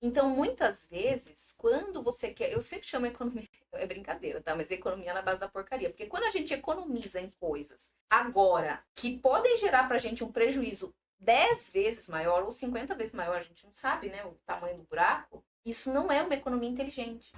Então, muitas vezes, quando você quer. Eu sempre chamo economia. É brincadeira, tá? Mas economia na base da porcaria. Porque quando a gente economiza em coisas agora que podem gerar pra gente um prejuízo 10 vezes maior ou 50 vezes maior, a gente não sabe, né? O tamanho do buraco. Isso não é uma economia inteligente.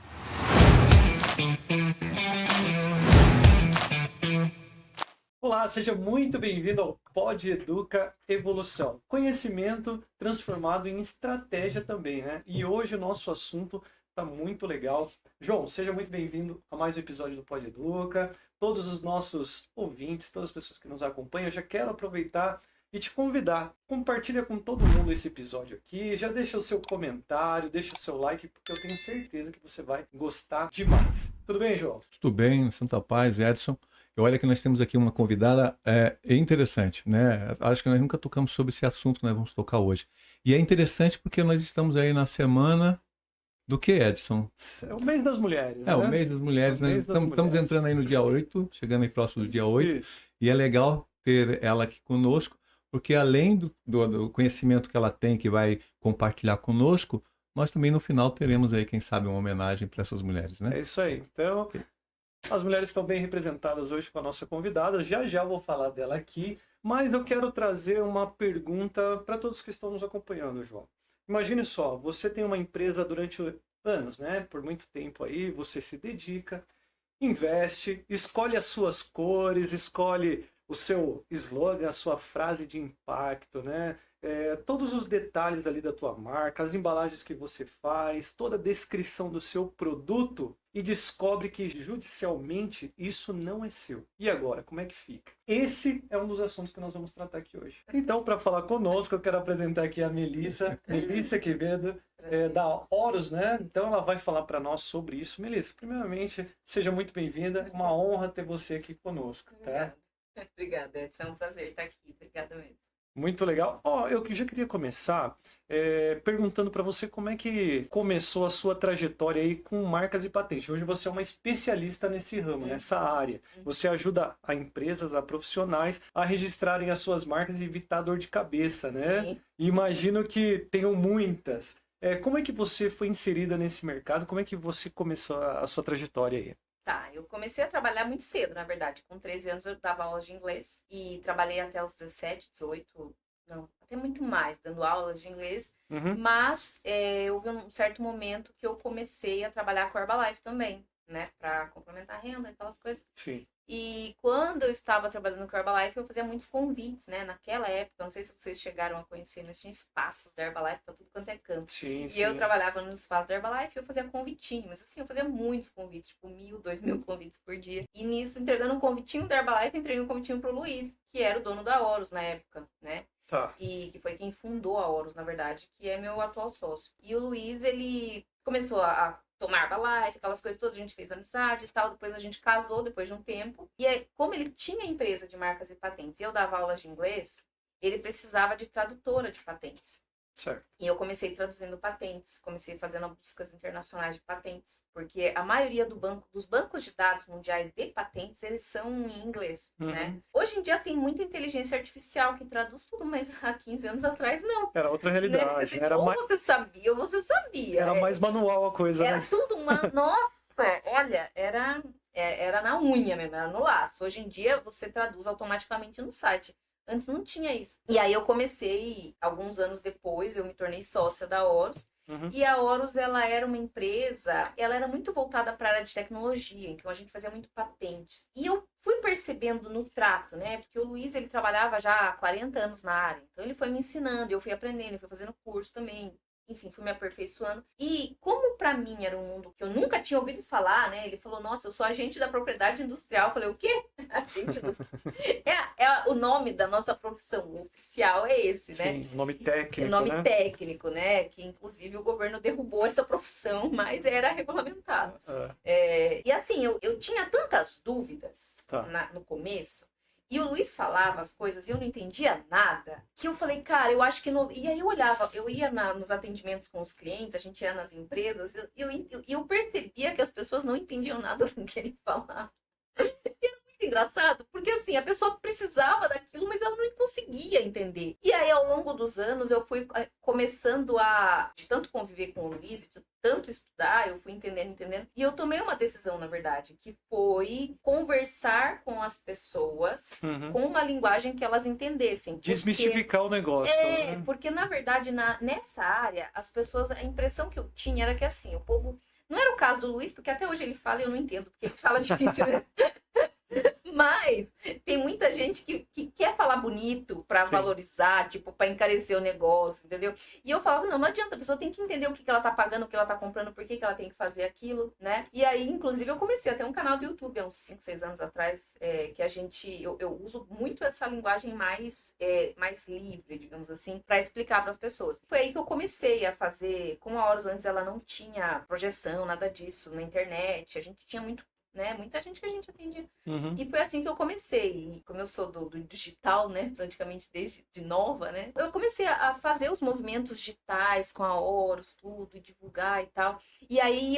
Olá, seja muito bem-vindo ao Pod Educa Evolução. Conhecimento transformado em estratégia também, né? E hoje o nosso assunto está muito legal. João, seja muito bem-vindo a mais um episódio do Pod Educa. Todos os nossos ouvintes, todas as pessoas que nos acompanham, eu já quero aproveitar e te convidar. Compartilha com todo mundo esse episódio aqui. Já deixa o seu comentário, deixa o seu like, porque eu tenho certeza que você vai gostar demais. Tudo bem, João? Tudo bem, Santa Paz, Edson. E olha que nós temos aqui uma convidada interessante, né? Acho que nós nunca tocamos sobre esse assunto que nós vamos tocar hoje. E é interessante porque nós estamos aí na semana do que, Edson? É o mês das mulheres, né? O mês das mulheres, né? Estamos entrando aí no dia 8, chegando aí próximo do dia 8. Isso. E é legal ter ela aqui conosco, porque além do conhecimento que ela tem, que vai compartilhar conosco, nós também no final teremos aí, quem sabe, uma homenagem para essas mulheres, né? É isso aí. Então, as mulheres estão bem representadas hoje com a nossa convidada. Já vou falar dela aqui, mas eu quero trazer uma pergunta para todos que estão nos acompanhando, João. Imagine só, você tem uma empresa durante anos, né? Por muito tempo aí, você se dedica, investe, escolhe as suas cores, escolhe o seu slogan, a sua frase de impacto, né? Todos os detalhes ali da tua marca, as embalagens que você faz, toda a descrição do seu produto e descobre que judicialmente isso não é seu. E agora, como é que fica? Esse é um dos assuntos que nós vamos tratar aqui hoje. Então, para falar conosco, eu quero apresentar aqui a Melissa Quevedo, da Horus, né? Então ela vai falar para nós sobre isso. Melissa, primeiramente, seja muito bem-vinda. Uma honra ter você aqui conosco, tá? Obrigada, Edson. É um prazer estar aqui. Obrigada mesmo. Muito legal. Eu já queria começar perguntando para você como é que começou a sua trajetória aí com marcas e patentes. Hoje você é uma especialista nesse ramo, nessa área. Você ajuda a empresas, a profissionais a registrarem as suas marcas e evitar dor de cabeça, né? Sim. E imagino que tenham muitas. Como é que você foi inserida nesse mercado? Como é que você começou a sua trajetória aí? Tá, eu comecei a trabalhar muito cedo, na verdade. Com 13 anos eu dava aulas de inglês e trabalhei até os 17, 18, não, até muito mais, dando aulas de inglês. Uhum. Mas houve um certo momento que eu comecei a trabalhar com Herbalife também, né? Pra complementar a renda, aquelas coisas. Sim. E quando eu estava trabalhando com a Herbalife, eu fazia muitos convites, né? Naquela época, não sei se vocês chegaram a conhecer, mas tinha espaços da Herbalife para tudo quanto é canto. Sim, E eu trabalhava nos espaços da Herbalife e eu fazia convitinho, mas assim, eu fazia muitos convites, tipo 1.000, 2.000 convites por dia. E nisso, entregando um convitinho da Herbalife, entreguei um convitinho pro Luiz, que era o dono da Horus na época, né? Tá. E que foi quem fundou a Horus, na verdade, que é meu atual sócio. E o Luiz, ele começou a tomar Herbalife, aquelas coisas todas, a gente fez amizade e tal, depois a gente casou depois de um tempo. E aí, como ele tinha empresa de marcas e patentes e eu dava aulas de inglês, ele precisava de tradutora de patentes. Certo. E eu comecei traduzindo patentes, comecei fazendo buscas internacionais de patentes, porque a maioria dos bancos de dados mundiais de patentes, eles são em inglês, né? Hoje em dia tem muita inteligência artificial que traduz tudo, mas há 15 anos atrás não. Era outra realidade. Né? Ou você sabia, ou você sabia. Era mais manual a coisa, Era né? tudo uma... Nossa, olha, era na unha mesmo, era no laço. Hoje em dia você traduz automaticamente no site. Antes não tinha isso. E aí eu comecei, alguns anos depois, eu me tornei sócia da Horus. E a Horus, ela era uma empresa, ela era muito voltada para a área de tecnologia, então a gente fazia muito patentes. E eu fui percebendo no trato, né? Porque o Luiz, ele trabalhava já há 40 anos na área. Então ele foi me ensinando, eu fui aprendendo, eu fui fazendo curso também. Enfim, fui me aperfeiçoando. E como pra mim era um mundo que eu nunca tinha ouvido falar, né? Ele falou, nossa, eu sou agente da propriedade industrial. Eu falei, o quê? Agente do... o nome da nossa profissão oficial é esse, né? Sim, nome técnico, nome né? técnico, né? Que inclusive o governo derrubou essa profissão, mas era regulamentado. E assim, eu tinha tantas dúvidas no começo. E o Luiz falava as coisas e eu não entendia nada, que eu falei, cara, eu acho que não... E aí eu olhava, eu ia nos atendimentos com os clientes, a gente ia nas empresas, e eu percebia que as pessoas não entendiam nada do que ele falava. E era muito engraçado, porque assim, a pessoa precisava daquilo, mas ela não conseguia entender. E aí, ao longo dos anos, eu fui começando de tanto conviver com o Luiz, de tanto estudar, eu fui entendendo. E eu tomei uma decisão, na verdade, que foi conversar com as pessoas com uma linguagem que elas entendessem. Desmistificar o negócio. Né? Porque, na verdade, nessa área, as pessoas, a impressão que eu tinha era que, assim, o povo... Não era o caso do Luiz, porque até hoje ele fala e eu não entendo, porque ele fala difícil mesmo. Mas tem muita gente que quer falar bonito para valorizar, tipo, para encarecer o negócio, entendeu? E eu falava, não adianta, a pessoa tem que entender o que ela tá pagando, o que ela tá comprando, por que ela tem que fazer aquilo, né? E aí, inclusive, eu comecei a ter um canal do YouTube há uns 5, 6 anos atrás, que eu uso muito essa linguagem mais livre, digamos assim, para explicar para as pessoas. Foi aí que eu comecei a fazer, como a Horus antes ela não tinha projeção, nada disso na internet, a gente tinha muita gente que a gente atendia. E foi assim que eu comecei. E como eu sou do digital, né? Praticamente desde de nova, né? Eu comecei a fazer os movimentos digitais com a Horus, tudo, e divulgar e tal. E aí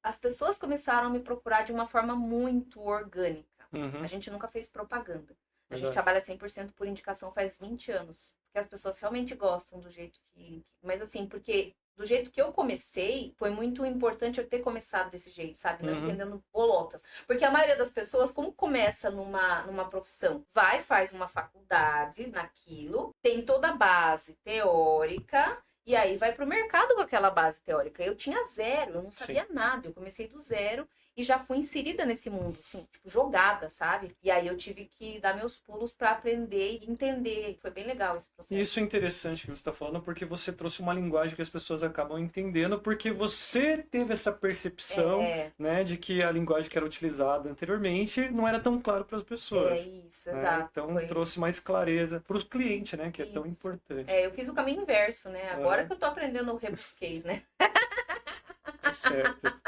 as pessoas começaram a me procurar de uma forma muito orgânica. A gente nunca fez propaganda. A gente trabalha 100% por indicação faz 20 anos. Porque as pessoas realmente gostam do jeito que... Mas assim, porque... Do jeito que eu comecei, foi muito importante eu ter começado desse jeito, sabe? Não entendendo bolotas. Porque a maioria das pessoas, como começa numa profissão, faz uma faculdade naquilo, tem toda a base teórica, e aí vai pro mercado com aquela base teórica. Eu tinha zero, eu não sabia nada. Eu comecei do zero e já fui inserida nesse mundo, assim, tipo, jogada, sabe? E aí eu tive que dar meus pulos para aprender e entender. Foi bem legal esse processo. E isso é interessante que você está falando, porque você trouxe uma linguagem que as pessoas acabam entendendo, porque você teve essa percepção, né, de que a linguagem que era utilizada anteriormente não era tão claro para as pessoas. Isso, né? exato. Então trouxe mais clareza para os clientes, né, que é tão importante. Eu fiz o caminho inverso, né? Agora que eu tô aprendendo o rebusquês, né? Tá certo.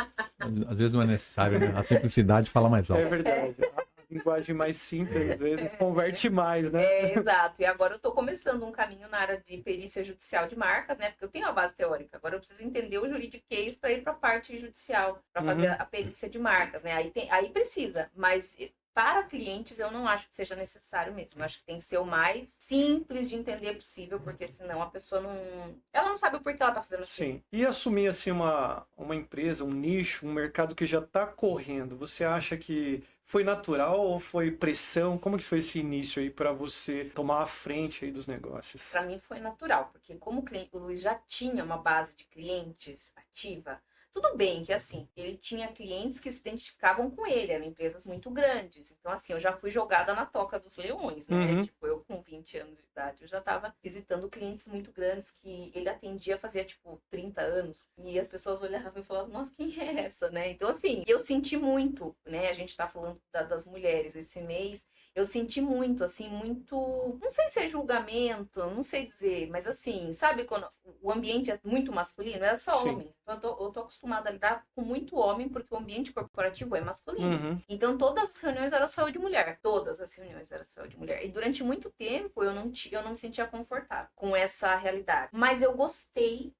Às vezes não é necessário, né? A simplicidade fala mais alto. É verdade. A linguagem mais simples, às vezes, converte mais, né? Exato. E agora eu tô começando um caminho na área de perícia judicial de marcas, né? Porque eu tenho a base teórica. Agora eu preciso entender o juridiquês para ir para a parte judicial, para fazer a perícia de marcas, né? Aí precisa, mas... Para clientes, eu não acho que seja necessário mesmo. Eu acho que tem que ser o mais simples de entender possível, porque senão a pessoa ela não sabe o porquê ela tá fazendo aquilo. Sim. E assumir, assim, uma empresa, um nicho, um mercado que já tá correndo, você acha que foi natural ou foi pressão? Como que foi esse início aí para você tomar a frente aí dos negócios? Para mim foi natural, porque como o Luiz já tinha uma base de clientes ativa, tudo bem que, assim, ele tinha clientes que se identificavam com ele, eram empresas muito grandes. Então, assim, eu já fui jogada na toca dos leões, né? Tipo, eu com 20 anos de idade, eu já tava visitando clientes muito grandes que ele atendia fazia, tipo, 30 anos. E as pessoas olhavam e falavam, nossa, quem é essa, né? Então, assim, eu senti muito, né? A gente tá falando das mulheres esse mês. Eu senti muito, assim, muito... Não sei se é julgamento, não sei dizer, mas assim, sabe quando o ambiente é muito masculino? Era só homens. Então, eu tô acostumada a lidar com muito homem, porque o ambiente corporativo é masculino. Então, todas as reuniões eram só eu de mulher. Todas as reuniões eram só eu de mulher. E durante muito tempo, eu não me sentia confortável com essa realidade. Mas eu gostei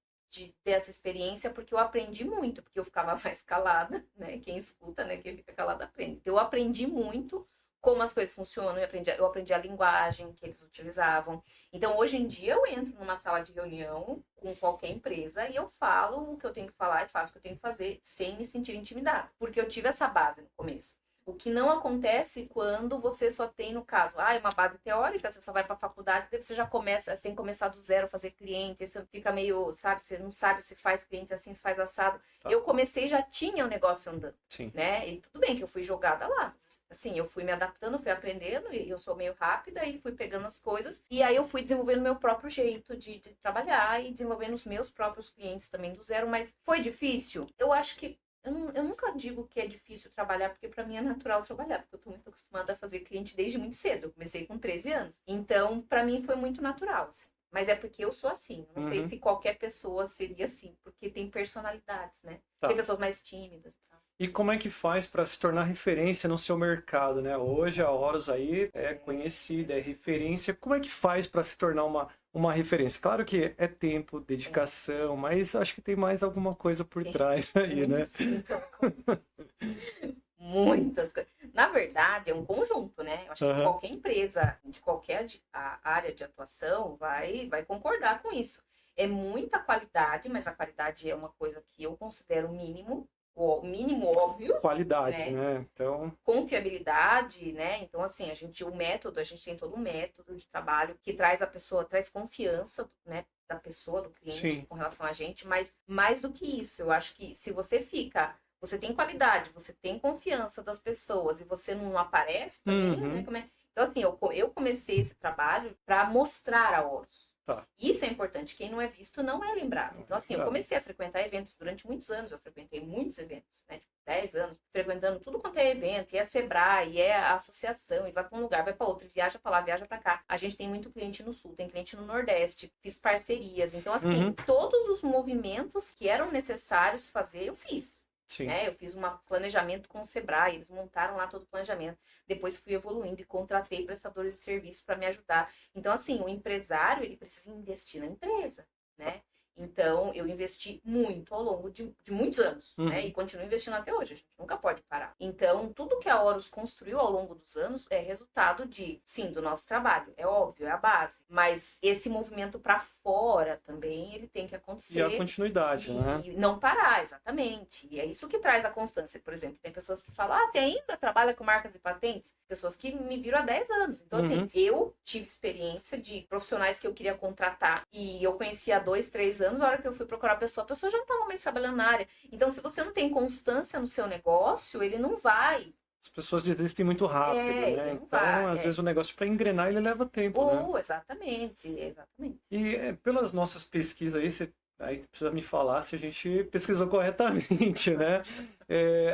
dessa experiência, porque eu aprendi muito, porque eu ficava mais calada, né? Quem escuta, né? Quem fica calado aprende. Então, eu aprendi muito como as coisas funcionam, eu aprendi a linguagem que eles utilizavam. Então, hoje em dia, eu entro numa sala de reunião com qualquer empresa e eu falo o que eu tenho que falar e faço o que eu tenho que fazer sem me sentir intimidada, porque eu tive essa base no começo. O que não acontece quando você só tem, no caso, uma base teórica, você só vai para a faculdade, daí você já começa, você tem que começar do zero, fazer cliente, aí você fica meio, sabe, você não sabe se faz cliente assim, se faz assado. Tá. Eu comecei, já tinha o negócio andando, né? E tudo bem que eu fui jogada lá. Assim, eu fui me adaptando, fui aprendendo, e eu sou meio rápida, e fui pegando as coisas, e aí eu fui desenvolvendo meu próprio jeito de trabalhar, e desenvolvendo os meus próprios clientes também do zero, mas foi difícil? Eu acho que eu nunca digo que é difícil trabalhar, porque para mim é natural trabalhar, porque eu tô muito acostumada a fazer cliente desde muito cedo. Eu comecei com 13 anos. Então, para mim foi muito natural, assim. Mas é porque eu sou assim. Não sei se qualquer pessoa seria assim, porque tem personalidades, né? Tá. Tem pessoas mais tímidas e tal. E como é que faz para se tornar referência no seu mercado, né? Hoje a Horus aí é conhecida, é referência. Como é que faz para se tornar uma referência? Claro que é tempo, dedicação, mas acho que tem mais alguma coisa por trás aí, né? Muitas coisas. Muitas coisas. Na verdade, é um conjunto, né? Eu acho que qualquer empresa, de qualquer área de atuação, vai concordar com isso. É muita qualidade, mas a qualidade é uma coisa que eu considero o mínimo óbvio. Qualidade, né? Então... Confiabilidade, né? Então, assim, a gente tem todo um método de trabalho que traz traz confiança, né? Da pessoa, do cliente, Sim. com relação a gente, mas mais do que isso, eu acho que se você você tem qualidade, você tem confiança das pessoas e você não aparece também, né? Então, assim, eu comecei esse trabalho para mostrar a Horus. Tá. Isso é importante. Quem não é visto não é lembrado. Então, assim, eu comecei a frequentar eventos durante muitos anos. Eu frequentei muitos eventos, né? Tipo, 10 anos, frequentando tudo quanto é evento. E é Sebrae, e é a associação, e vai para um lugar, vai para outro, e viaja para lá, viaja para cá. A gente tem muito cliente no Sul, tem cliente no Nordeste. Fiz parcerias. Então, assim, todos os movimentos que eram necessários fazer, eu fiz. Sim. Eu fiz um planejamento com o Sebrae, eles montaram lá todo o planejamento. Depois fui evoluindo e contratei prestadores de serviço para me ajudar. Então, assim, o empresário, ele precisa investir na empresa, né? Então, eu investi muito ao longo de muitos anos, né? E continuo investindo até hoje, a gente nunca pode parar. Então, tudo que a Horus construiu ao longo dos anos é resultado sim, do nosso trabalho. É óbvio, é a base. Mas esse movimento para fora também, ele tem que acontecer. E a continuidade, né? E não parar, exatamente. E é isso que traz a constância. Por exemplo, tem pessoas que falam, você ainda trabalha com marcas e patentes? Pessoas que me viram há 10 anos. Então, assim, eu tive experiência de profissionais que eu queria contratar e eu conhecia há 2, 3 anos, a hora que eu fui procurar a pessoa já não estava mais trabalhando na área. Então, se você não tem constância no seu negócio, ele não vai. As pessoas desistem muito rápido, né? Então, às vezes o negócio para engrenar, ele leva tempo, né? Exatamente. E pelas nossas pesquisas aí precisa me falar se a gente pesquisou corretamente, né?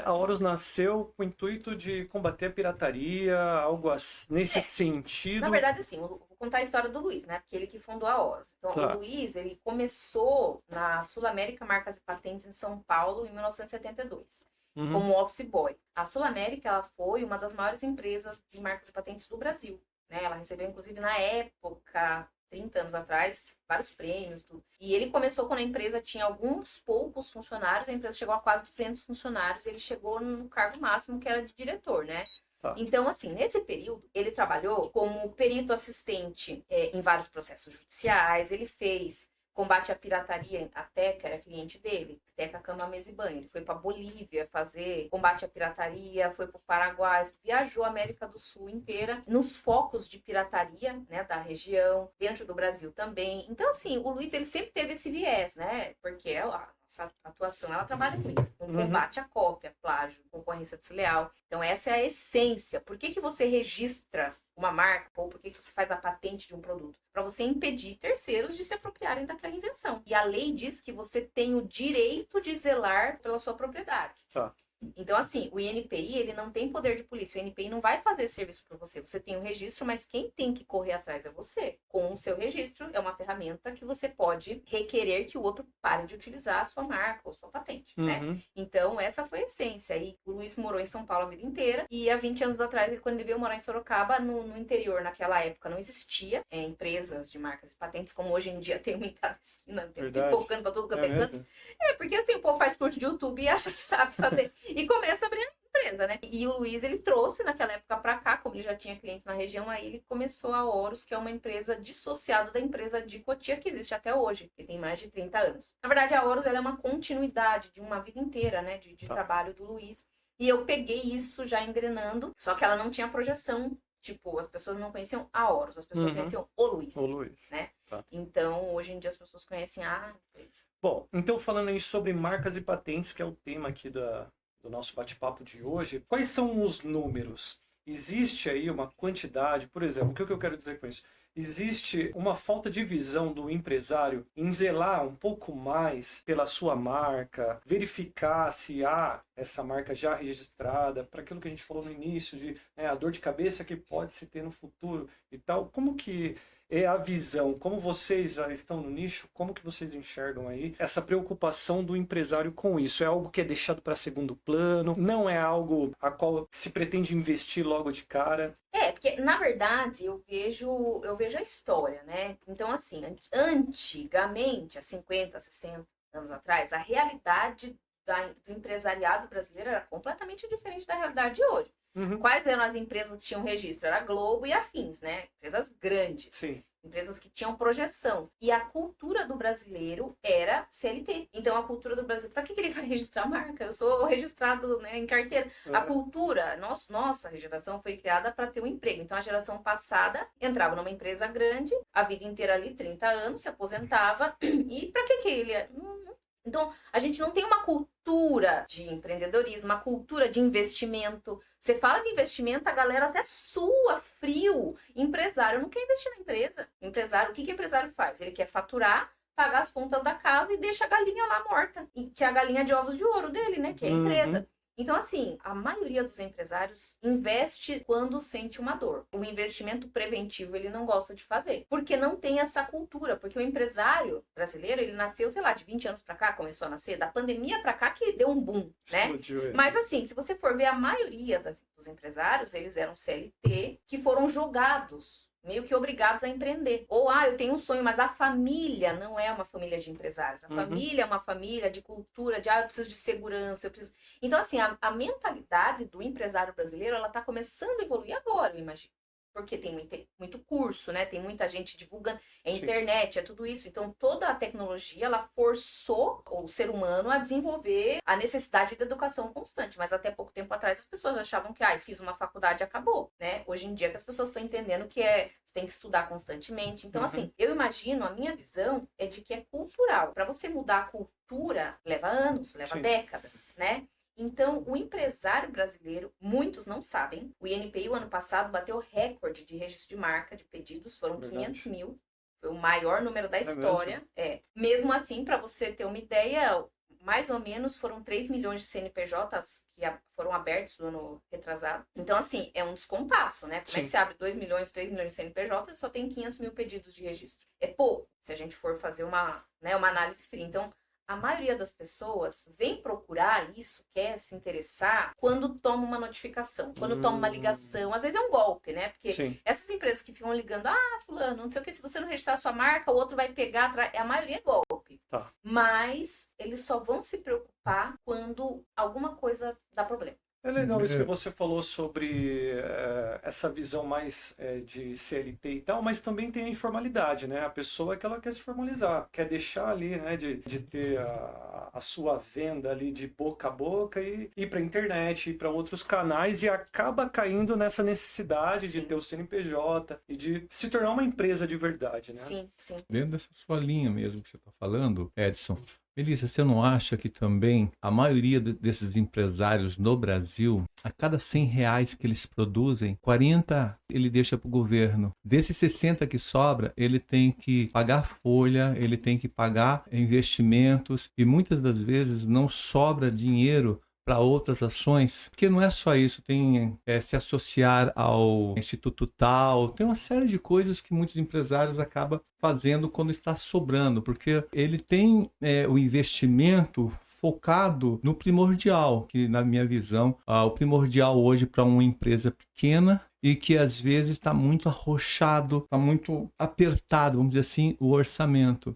A Horus nasceu com o intuito de combater a pirataria, algo nesse sentido. Na verdade, assim, vou contar a história do Luiz, né? Porque ele que fundou a Horus. Então, o Luiz, ele começou na Sul América Marcas e Patentes em São Paulo em 1972. Como office boy. A Sul América, ela foi uma das maiores empresas de marcas e patentes do Brasil, né? Ela recebeu, inclusive, na época, 30 anos atrás, vários prêmios, tudo. E ele começou quando a empresa tinha alguns poucos funcionários, a empresa chegou a quase 200 funcionários, e ele chegou no cargo máximo, que era de diretor, né? Então, assim, nesse período, ele trabalhou como perito assistente em vários processos judiciais, ele fez combate à pirataria, a Teca era cliente dele, Teca, Cama, Mesa e Banho. Ele foi para Bolívia fazer combate à pirataria, foi para o Paraguai, viajou a América do Sul inteira, nos focos de pirataria, né, da região, dentro do Brasil também. Então, assim, o Luiz, ele sempre teve esse viés, né, porque a nossa atuação, ela trabalha com isso, com combate à cópia, plágio, concorrência desleal. Então, essa é a essência. Por que você registra uma marca, ou por que você faz a patente de um produto? Para você impedir terceiros de se apropriarem daquela invenção. E a lei diz que você tem o direito de zelar pela sua propriedade. Então, assim, o INPI, ele não tem poder de polícia. O INPI não vai fazer esse serviço por você. Você tem o registro, mas quem tem que correr atrás é você. Com o seu registro, é uma ferramenta que você pode requerer que o outro pare de utilizar a sua marca ou sua patente, né? Então, essa foi a essência. E o Luiz morou em São Paulo a vida inteira. E há 20 anos atrás, quando ele veio morar em Sorocaba, no interior, naquela época, não existia empresas de marcas e patentes, como hoje em dia tem uma em cada esquina, tem pipocando pra tudo quanto é canto. Porque assim, o povo faz curso de YouTube e acha que sabe fazer. E começa a abrir a empresa, né? E o Luiz, ele trouxe naquela época para cá, como ele já tinha clientes na região, aí ele começou a Horus, que é uma empresa dissociada da empresa de Cotia, que existe até hoje, que tem mais de 30 anos. Na verdade, a Horus, ela é uma continuidade de uma vida inteira, né? De trabalho do Luiz. E eu peguei isso já engrenando, só que ela não tinha projeção. Tipo, as pessoas não conheciam a Horus, as pessoas conheciam o Luiz. O Luiz. Né? Então, hoje em dia, as pessoas conhecem a empresa. Bom, então falando aí sobre marcas e patentes, que é o tema aqui do nosso bate-papo de hoje, quais são os números? Existe aí uma quantidade, por exemplo, o que eu quero dizer com isso? Existe uma falta de visão do empresário em zelar um pouco mais pela sua marca, verificar se há essa marca já registrada, para aquilo que a gente falou no início, de a dor de cabeça que pode se ter no futuro e tal. Como que é a visão? Como vocês já estão no nicho, como que vocês enxergam aí essa preocupação do empresário com isso? É algo que é deixado para segundo plano? Não é algo a qual se pretende investir logo de cara? Porque, na verdade, eu vejo a história, né? Então, assim, antigamente, há 50, 60 anos atrás, a realidade do empresariado brasileiro era completamente diferente da realidade de hoje. Uhum. Quais eram as empresas que tinham registro? Era a Globo e afins, né? Empresas grandes. Sim. Empresas que tinham projeção. E a cultura do brasileiro era CLT. Então, a cultura do brasileiro... Para que ele vai registrar a marca? Eu sou registrado, né, em carteira. A cultura, nossa geração foi criada para ter um emprego. Então, a geração passada entrava numa empresa grande, a vida inteira ali, 30 anos, se aposentava. E para que ele ia... Então, a gente não tem uma cultura de empreendedorismo, uma cultura de investimento. Você fala de investimento, a galera até sua frio. Empresário não quer investir na empresa. Empresário, o que o empresário faz? Ele quer faturar, pagar as contas da casa e deixa a galinha lá morta. E que é a galinha de ovos de ouro dele, né? Que é a empresa. Então, assim, a maioria dos empresários investe quando sente uma dor. O investimento preventivo ele não gosta de fazer, porque não tem essa cultura. Porque o empresário brasileiro, ele nasceu, sei lá, de 20 anos pra cá, começou a nascer, da pandemia pra cá que deu um boom, né? Explodiu. Mas assim, se você for ver a maioria dos empresários, eles eram CLT que foram jogados, meio que obrigados a empreender. Ou, eu tenho um sonho, mas a família não é uma família de empresários. A família é uma família de cultura, de, eu preciso de segurança, eu preciso... Então, assim, a mentalidade do empresário brasileiro, ela tá começando a evoluir agora, eu imagino. Porque tem muito curso, né? Tem muita gente divulgando. É internet, é tudo isso. Então, toda a tecnologia, ela forçou o ser humano a desenvolver a necessidade de educação constante. Mas até pouco tempo atrás, as pessoas achavam que, fiz uma faculdade e acabou, né? Hoje em dia, que as pessoas estão entendendo que você tem que estudar constantemente. Então, assim, eu imagino, a minha visão é de que é cultural. Para você mudar a cultura, leva anos, leva décadas, né? Então, o empresário brasileiro, muitos não sabem, o INPI, o ano passado, bateu recorde de registro de marca, de pedidos, foram 500 mil, foi o maior número da história. Mesmo assim, para você ter uma ideia, mais ou menos foram 3 milhões de CNPJs que foram abertos no ano retrasado. Então, assim, é um descompasso, né? Como é que você abre 2 milhões, 3 milhões de CNPJs e só tem 500 mil pedidos de registro? É pouco, se a gente for fazer uma análise fria. Então, a maioria das pessoas vem procurar isso, quer se interessar, quando toma uma notificação, quando toma uma ligação. Às vezes é um golpe, né? Porque essas empresas que ficam ligando, fulano, não sei o que, se você não registrar a sua marca, o outro vai pegar, a maioria é golpe. Mas eles só vão se preocupar quando alguma coisa dá problema. É legal isso que você falou sobre essa visão mais de CLT e tal, mas também tem a informalidade, né? A pessoa que ela quer se formalizar, quer deixar ali, né, de ter a sua venda ali de boca a boca e ir para a internet, ir para outros canais e acaba caindo nessa necessidade de ter o CNPJ e de se tornar uma empresa de verdade, né? Sim. Dentro dessa sua linha mesmo que você está falando, Edson, Melissa, você não acha que também a maioria desses empresários no Brasil, a cada 100 reais que eles produzem, 40 ele deixa para o governo. Desses 60 que sobra, ele tem que pagar folha, ele tem que pagar investimentos e muitas das vezes não sobra dinheiro para outras ações, porque não é só isso, tem se associar ao Instituto Tal, tem uma série de coisas que muitos empresários acabam fazendo quando está sobrando, porque ele tem o investimento focado no primordial, que na minha visão, o primordial hoje para uma empresa pequena e que às vezes está muito arrochado, está muito apertado, vamos dizer assim, o orçamento.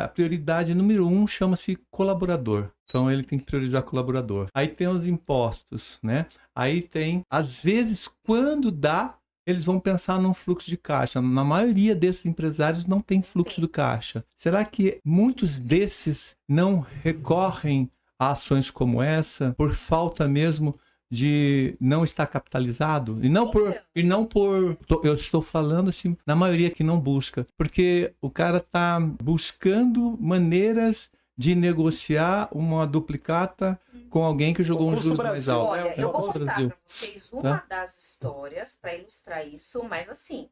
A prioridade número 1 chama-se colaborador. Então ele tem que priorizar colaborador. Aí tem os impostos, né? Aí tem, às vezes, quando dá, eles vão pensar num fluxo de caixa. Na maioria desses empresários não tem fluxo de caixa. Será que muitos desses não recorrem a ações como essa por falta mesmo de não estar capitalizado? E não por eu estou falando assim, na maioria que não busca, porque o cara está buscando maneiras de negociar uma duplicata com alguém que jogou um juros mais alto. Olha, eu vou contar para vocês uma das histórias para ilustrar isso, mas assim,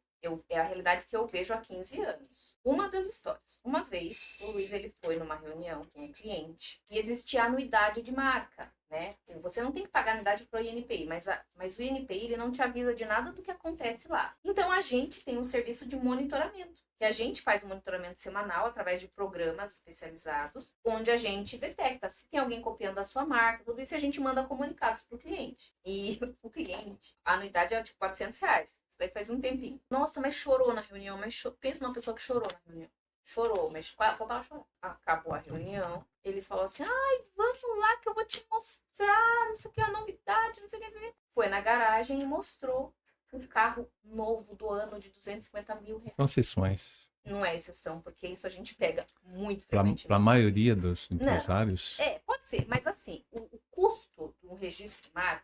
é a realidade que eu vejo há 15 anos. Uma das histórias. Uma vez, o Luiz ele foi numa reunião com um cliente e existia anuidade de marca, né? Você não tem que pagar anuidade para o INPI, mas o INPI ele não te avisa de nada do que acontece lá. Então, a gente tem um serviço de monitoramento, que a gente faz um monitoramento semanal através de programas especializados, onde a gente detecta se tem alguém copiando a sua marca, tudo isso a gente manda comunicados para o cliente. E o cliente, a anuidade era tipo R$400. Isso daí faz um tempinho. Nossa, mas chorou na reunião, pensa uma pessoa que chorou na reunião. chorou, mas faltava chorar. Acabou a reunião, ele falou assim, ai, vamos lá que eu vou te mostrar, não sei o que, a novidade, não sei o que, não sei o que. Foi na garagem e mostrou um carro novo do ano de 250 mil reais. São exceções. Não é exceção, porque isso a gente pega muito Para frequentemente. a maioria dos empresários. Pode ser, mas assim, o custo do registro de marca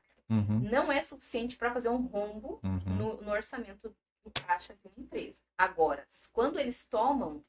não é suficiente para fazer um rombo no orçamento do caixa de uma empresa. Agora, quando eles tomam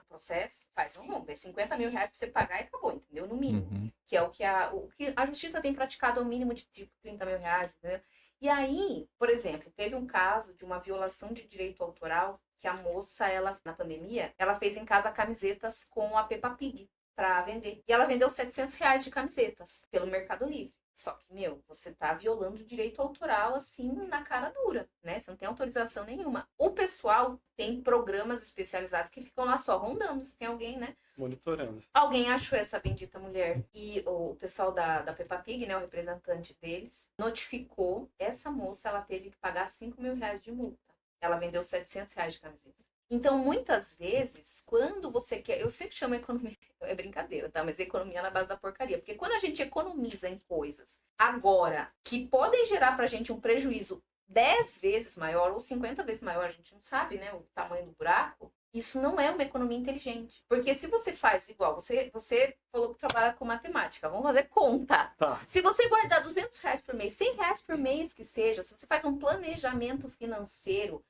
processo, faz um rombo. É 50 mil reais para você pagar e acabou, entendeu? No mínimo. Que é o que a justiça tem praticado ao mínimo de tipo 30 mil reais, entendeu? E aí, por exemplo, teve um caso de uma violação de direito autoral que a moça, na pandemia, ela fez em casa camisetas com a Peppa Pig para vender. E ela vendeu 700 reais de camisetas pelo Mercado Livre. Só que, você tá violando o direito autoral, assim, na cara dura, né? Você não tem autorização nenhuma. O pessoal tem programas especializados que ficam lá só rondando, se tem alguém, né? Monitorando. Alguém achou essa bendita mulher e o pessoal da Peppa Pig, né, o representante deles, notificou essa moça, ela teve que pagar 5 mil reais de multa. Ela vendeu 700 reais de camiseta. Então, muitas vezes, quando você quer... Eu sempre chamo economia... É brincadeira, tá? Mas economia na base da porcaria. Porque quando a gente economiza em coisas agora que podem gerar pra gente um prejuízo 10 vezes maior ou 50 vezes maior, a gente não sabe, né? O tamanho do buraco. Isso não é uma economia inteligente. Porque se você faz igual... Você falou que trabalha com matemática. Vamos fazer conta. Tá. Se você guardar 200 reais por mês, 100 reais por mês que seja, se você faz um planejamento financeiro...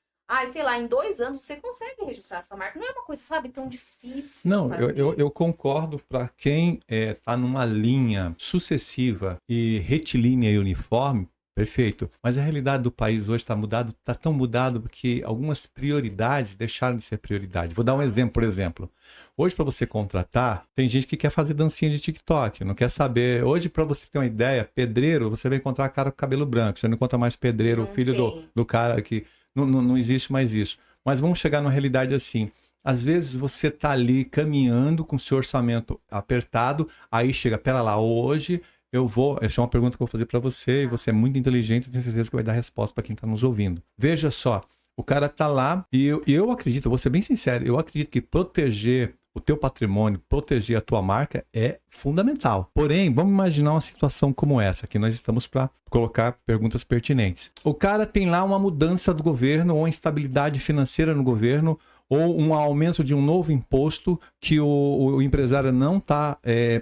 sei lá, em 2 anos você consegue registrar a sua marca. Não é uma coisa, sabe, tão difícil. Não, eu concordo para quem está numa linha sucessiva e retilínea e uniforme, perfeito. Mas a realidade do país hoje está tão mudado que algumas prioridades deixaram de ser prioridade. Vou dar um exemplo, por exemplo. Hoje, para você contratar, tem gente que quer fazer dancinha de TikTok, não quer saber. Hoje, para você ter uma ideia, pedreiro, você vai encontrar cara com cabelo branco. Você não encontra mais pedreiro, Não filho do cara que... Não existe mais isso. Mas vamos chegar numa realidade assim. Às vezes você está ali caminhando com seu orçamento apertado, aí chega, pera lá, hoje eu vou... Essa é uma pergunta que eu vou fazer para você, e você é muito inteligente, eu tenho certeza que vai dar resposta para quem está nos ouvindo. Veja só, o cara está lá, e eu acredito, vou ser bem sincero, eu acredito que proteger o teu patrimônio, proteger a tua marca é fundamental. Porém, vamos imaginar uma situação como essa, que nós estamos para colocar perguntas pertinentes. O cara tem lá uma mudança do governo, ou instabilidade financeira no governo, ou um aumento de um novo imposto que o empresário não está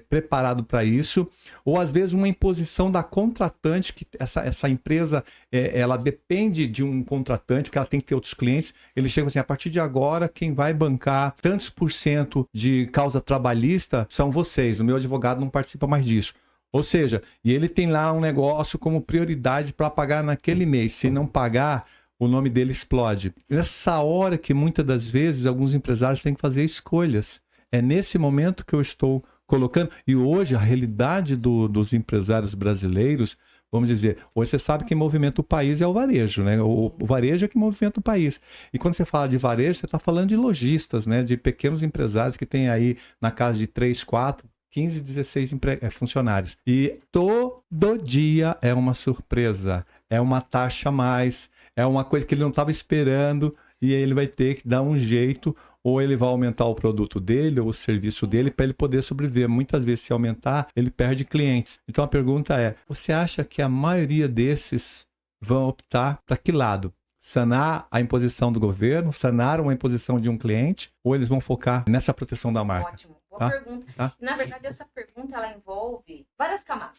preparado para isso, ou às vezes uma imposição da contratante, que essa empresa ela depende de um contratante, porque ela tem que ter outros clientes. Ele chega assim, a partir de agora, quem vai bancar tantos % de causa trabalhista são vocês, o meu advogado não participa mais disso. Ou seja, e ele tem lá um negócio como prioridade para pagar naquele mês. Se não pagar, o nome dele explode. Nessa hora que muitas das vezes alguns empresários têm que fazer escolhas. É nesse momento que eu estou colocando. E hoje a realidade dos empresários brasileiros, vamos dizer, hoje você sabe que movimenta o país é o varejo, né? O varejo é que movimenta o país. E quando você fala de varejo, você está falando de lojistas, né? De pequenos empresários que têm aí na casa de 3, 4, 15, 16 funcionários. E todo dia é uma surpresa. É uma taxa a mais. É uma coisa que ele não estava esperando e aí ele vai ter que dar um jeito, ou ele vai aumentar o produto dele ou o serviço dele para ele poder sobreviver. Muitas vezes, se aumentar, ele perde clientes. Então a pergunta é, você acha que a maioria desses vão optar para que lado? Sanar a imposição do governo, sanar uma imposição de um cliente, ou eles vão focar nessa proteção da marca? Ótimo, boa pergunta. Tá? Na verdade, essa pergunta ela envolve várias camadas.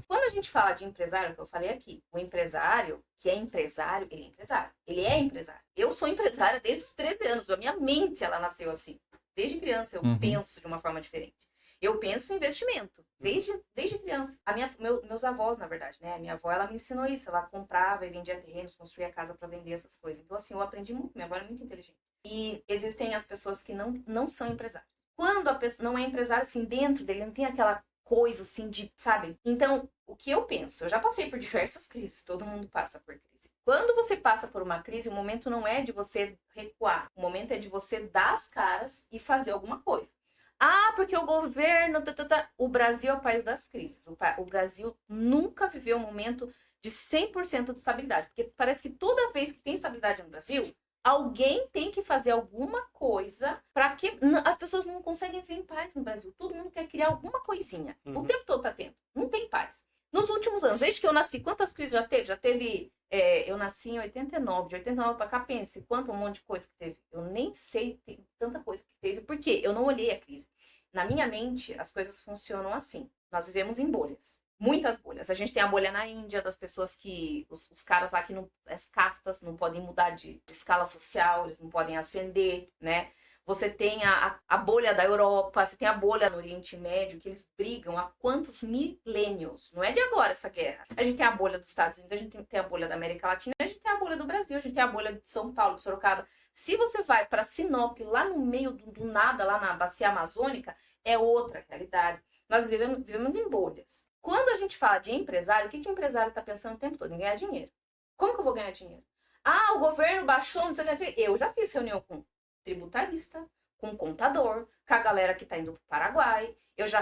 Quando a gente fala de empresário, que eu falei aqui, o empresário, que é empresário, ele é empresário. Ele é empresário. Eu sou empresária desde os 13 anos, a minha mente ela nasceu assim. Desde criança eu penso de uma forma diferente. Eu penso em investimento, desde criança. Meus avós, na verdade, né? A minha avó, ela me ensinou isso. Ela comprava e vendia terrenos, construía casa para vender essas coisas. Então, assim, eu aprendi muito. Minha avó era muito inteligente. E existem as pessoas que não são empresários. Quando a pessoa não é empresário, assim, dentro dele, não tem aquela coisa, assim, de, sabe? Então, o que eu penso? Eu já passei por diversas crises. Todo mundo passa por crise. Quando você passa por uma crise, o momento não é de você recuar. O momento é de você dar as caras e fazer alguma coisa. Porque o governo... O Brasil é o país das crises. O Brasil nunca viveu um momento de 100% de estabilidade. Porque parece que toda vez que tem estabilidade no Brasil, Alguém tem que fazer alguma coisa para que as pessoas não conseguem viver em paz no Brasil. Todo mundo quer criar alguma coisinha. O tempo todo tá tendo. Não tem paz. Nos últimos anos, desde que eu nasci, quantas crises já teve? Já teve... eu nasci em 89. De 89 para cá, pense quanto um monte de coisa que teve. Eu nem sei tanta coisa que teve, porque eu não olhei a crise. Na minha mente, as coisas funcionam assim. Nós vivemos em bolhas. Muitas bolhas. A gente tem a bolha na Índia das pessoas que... Os caras lá que não... As castas não podem mudar de escala social, eles não podem ascender, né? Você tem a bolha da Europa, você tem a bolha no Oriente Médio, que eles brigam há quantos milênios? Não é de agora essa guerra. A gente tem a bolha dos Estados Unidos, a gente tem a bolha da América Latina, a gente tem a bolha do Brasil, a gente tem a bolha de São Paulo, de Sorocaba. Se você vai para Sinop, lá no meio do nada, lá na bacia amazônica, é outra realidade. Nós vivemos em bolhas. Quando a gente fala de empresário, o que o empresário está pensando o tempo todo? Em ganhar dinheiro. Como que eu vou ganhar dinheiro? Ah, o governo baixou, não sei o que. Eu já fiz reunião com tributarista, com contador, com a galera que está indo para o Paraguai. Eu já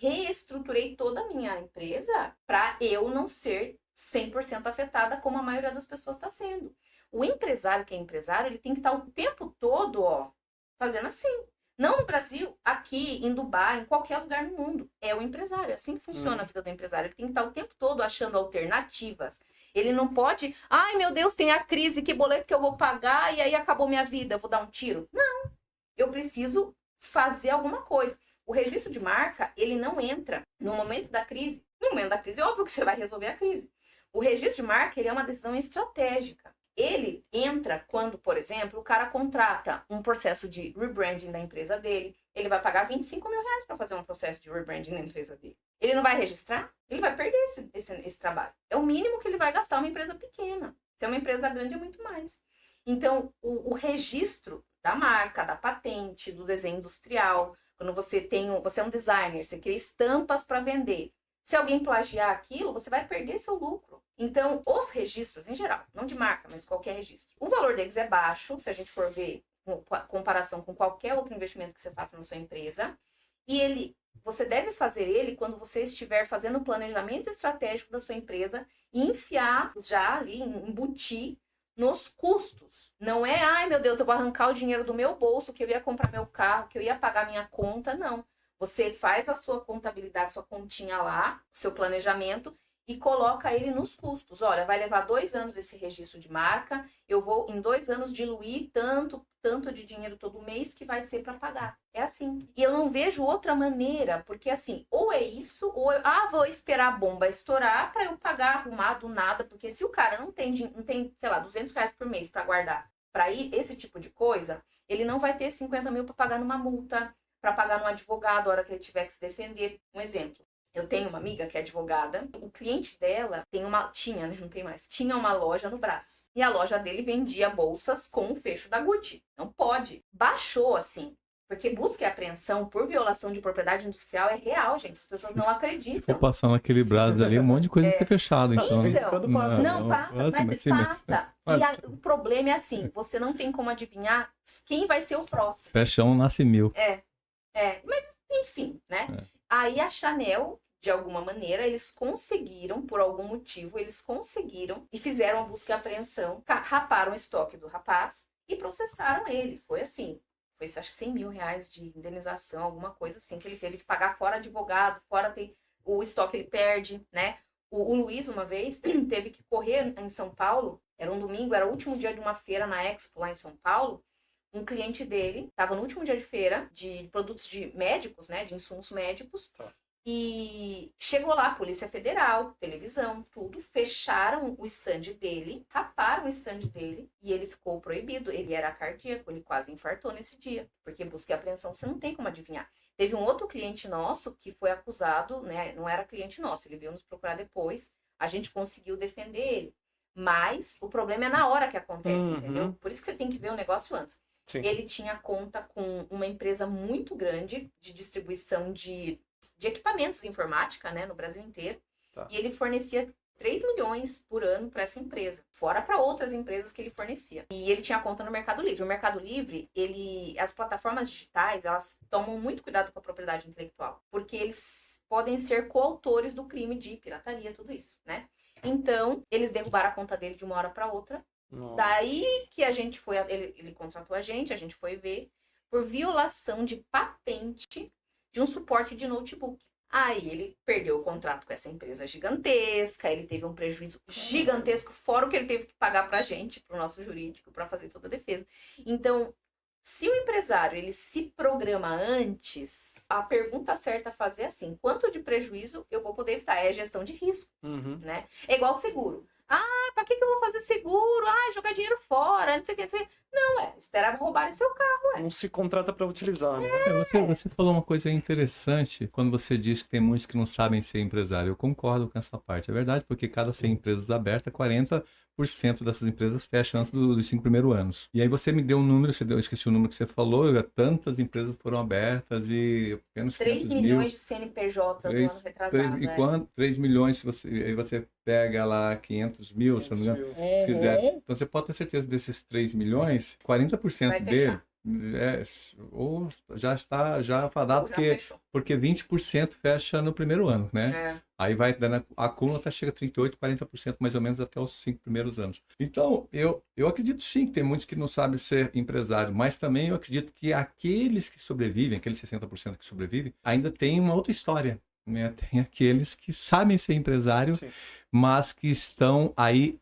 reestruturei toda a minha empresa para eu não ser 100% afetada como a maioria das pessoas está sendo. O empresário que é empresário, ele tem que estar o tempo todo, fazendo assim. Não no Brasil, aqui, em Dubai, em qualquer lugar no mundo. É o empresário, é assim que funciona a vida do empresário. Ele tem que estar o tempo todo achando alternativas. Ele não pode, ai meu Deus, tem a crise, que boleto que eu vou pagar e aí acabou minha vida, eu vou dar um tiro. Não, eu preciso fazer alguma coisa. O registro de marca, ele não entra no momento da crise. No momento da crise, é óbvio que você vai resolver a crise. O registro de marca, ele é uma decisão estratégica. Ele entra quando, por exemplo, o cara contrata um processo de rebranding da empresa dele. Ele vai pagar 25 mil reais para fazer um processo de rebranding da empresa dele. Ele não vai registrar? Ele vai perder esse trabalho. É o mínimo que ele vai gastar uma empresa pequena. Se é uma empresa grande, é muito mais. Então, o registro da marca, da patente, do desenho industrial, quando você é um designer, você cria estampas para vender. Se alguém plagiar aquilo, você vai perder seu lucro. Então, os registros, em geral, não de marca, mas qualquer registro, o valor deles é baixo, se a gente for ver em comparação com qualquer outro investimento que você faça na sua empresa. E você deve fazer ele quando você estiver fazendo o planejamento estratégico da sua empresa e enfiar já ali, embutir nos custos. Não é, ai meu Deus, eu vou arrancar o dinheiro do meu bolso, que eu ia comprar meu carro, que eu ia pagar minha conta. Não. Você faz a sua contabilidade, sua continha lá, o seu planejamento, e coloca ele nos custos. Olha, vai levar 2 anos esse registro de marca, eu vou em 2 anos diluir tanto de dinheiro todo mês que vai ser para pagar. É assim. E eu não vejo outra maneira, porque assim, ou é isso, ou vou esperar a bomba estourar para eu pagar, arrumar do nada, porque se o cara não tem, sei lá, 200 reais por mês para guardar, para ir esse tipo de coisa, ele não vai ter 50 mil para pagar numa multa, para pagar num advogado a hora que ele tiver que se defender. Um exemplo. Eu tenho uma amiga que é advogada, o cliente dela tinha, né, não tem mais, tinha uma loja no Brás. E a loja dele vendia bolsas com o fecho da Gucci. Não pode. Baixou, assim, porque busca e apreensão por violação de propriedade industrial é real, gente. As pessoas não acreditam. Se for passar naquele Brás ali, um monte de coisa fica fechado, então. Não passa, mas passa. E o problema é assim, você não tem como adivinhar quem vai ser o próximo. Fecha um, nasce mil. Mas enfim, né? Aí a Chanel, de alguma maneira, eles conseguiram, por algum motivo, e fizeram a busca e apreensão, raparam o estoque do rapaz e processaram ele. Foi assim, acho que 100 mil reais de indenização, alguma coisa assim, que ele teve que pagar fora advogado, o estoque ele perde, né? O Luiz, uma vez, teve que correr em São Paulo, era um domingo, era o último dia de uma feira na Expo lá em São Paulo. Um cliente dele estava no último dia de feira de produtos de médicos, né, de insumos médicos, e chegou lá a Polícia Federal, televisão, tudo, fecharam o stand dele, raparam o stand dele e ele ficou proibido. Ele era cardíaco, ele quase infartou nesse dia, porque busca e apreensão você não tem como adivinhar. Teve um outro cliente nosso que foi acusado, né, não era cliente nosso, ele veio nos procurar depois, a gente conseguiu defender ele. Mas o problema é na hora que acontece, entendeu? Por isso que você tem que ver o negócio antes. Sim. Ele tinha conta com uma empresa muito grande de distribuição de equipamentos de informática, né, no Brasil inteiro. E ele fornecia 3 milhões por ano para essa empresa, fora para outras empresas que ele fornecia. E ele tinha conta no Mercado Livre. O Mercado Livre, as plataformas digitais, elas tomam muito cuidado com a propriedade intelectual, porque eles podem ser coautores do crime de pirataria, tudo isso, né? Então, eles derrubaram a conta dele de uma hora para outra, Nossa. Daí que a gente foi, ele contratou a gente foi ver por violação de patente de um suporte de notebook. Aí ele perdeu o contrato com essa empresa gigantesca, ele teve um prejuízo gigantesco, fora o que ele teve que pagar pra gente, pro nosso jurídico, pra fazer toda a defesa. Então, se o empresário ele se programa antes, a pergunta certa a fazer é assim: quanto de prejuízo eu vou poder evitar? É gestão de risco, Uhum. né? É igual seguro. Pra que eu vou fazer seguro? Jogar dinheiro fora, não sei o que, não sei o que. Não, esperar roubarem seu carro. Não se contrata para utilizar, né? Você falou uma coisa interessante quando você disse que tem muitos que não sabem ser empresário. Eu concordo com essa parte. É verdade, porque cada 100 empresas abertas, 40% dessas empresas fecham antes dos 5 primeiros anos. E aí você me deu um número, eu esqueci o número que você falou, tantas empresas foram abertas e apenas 3 milhões de CNPJs no ano retrasado. 3 milhões, aí você pega lá 500 mil, se não me engano. Então você pode ter certeza desses 3 milhões, 40% dele ou já está já fadado, porque 20% fecha no primeiro ano, né? Aí vai dando acúmulo até chega a 38%, 40% mais ou menos até os 5 primeiros anos. Então, eu acredito sim que tem muitos que não sabem ser empresário, mas também eu acredito que aqueles que sobrevivem, aqueles 60% que sobrevivem, ainda tem uma outra história, né? Tem aqueles que sabem ser empresário, sim, mas que estão aí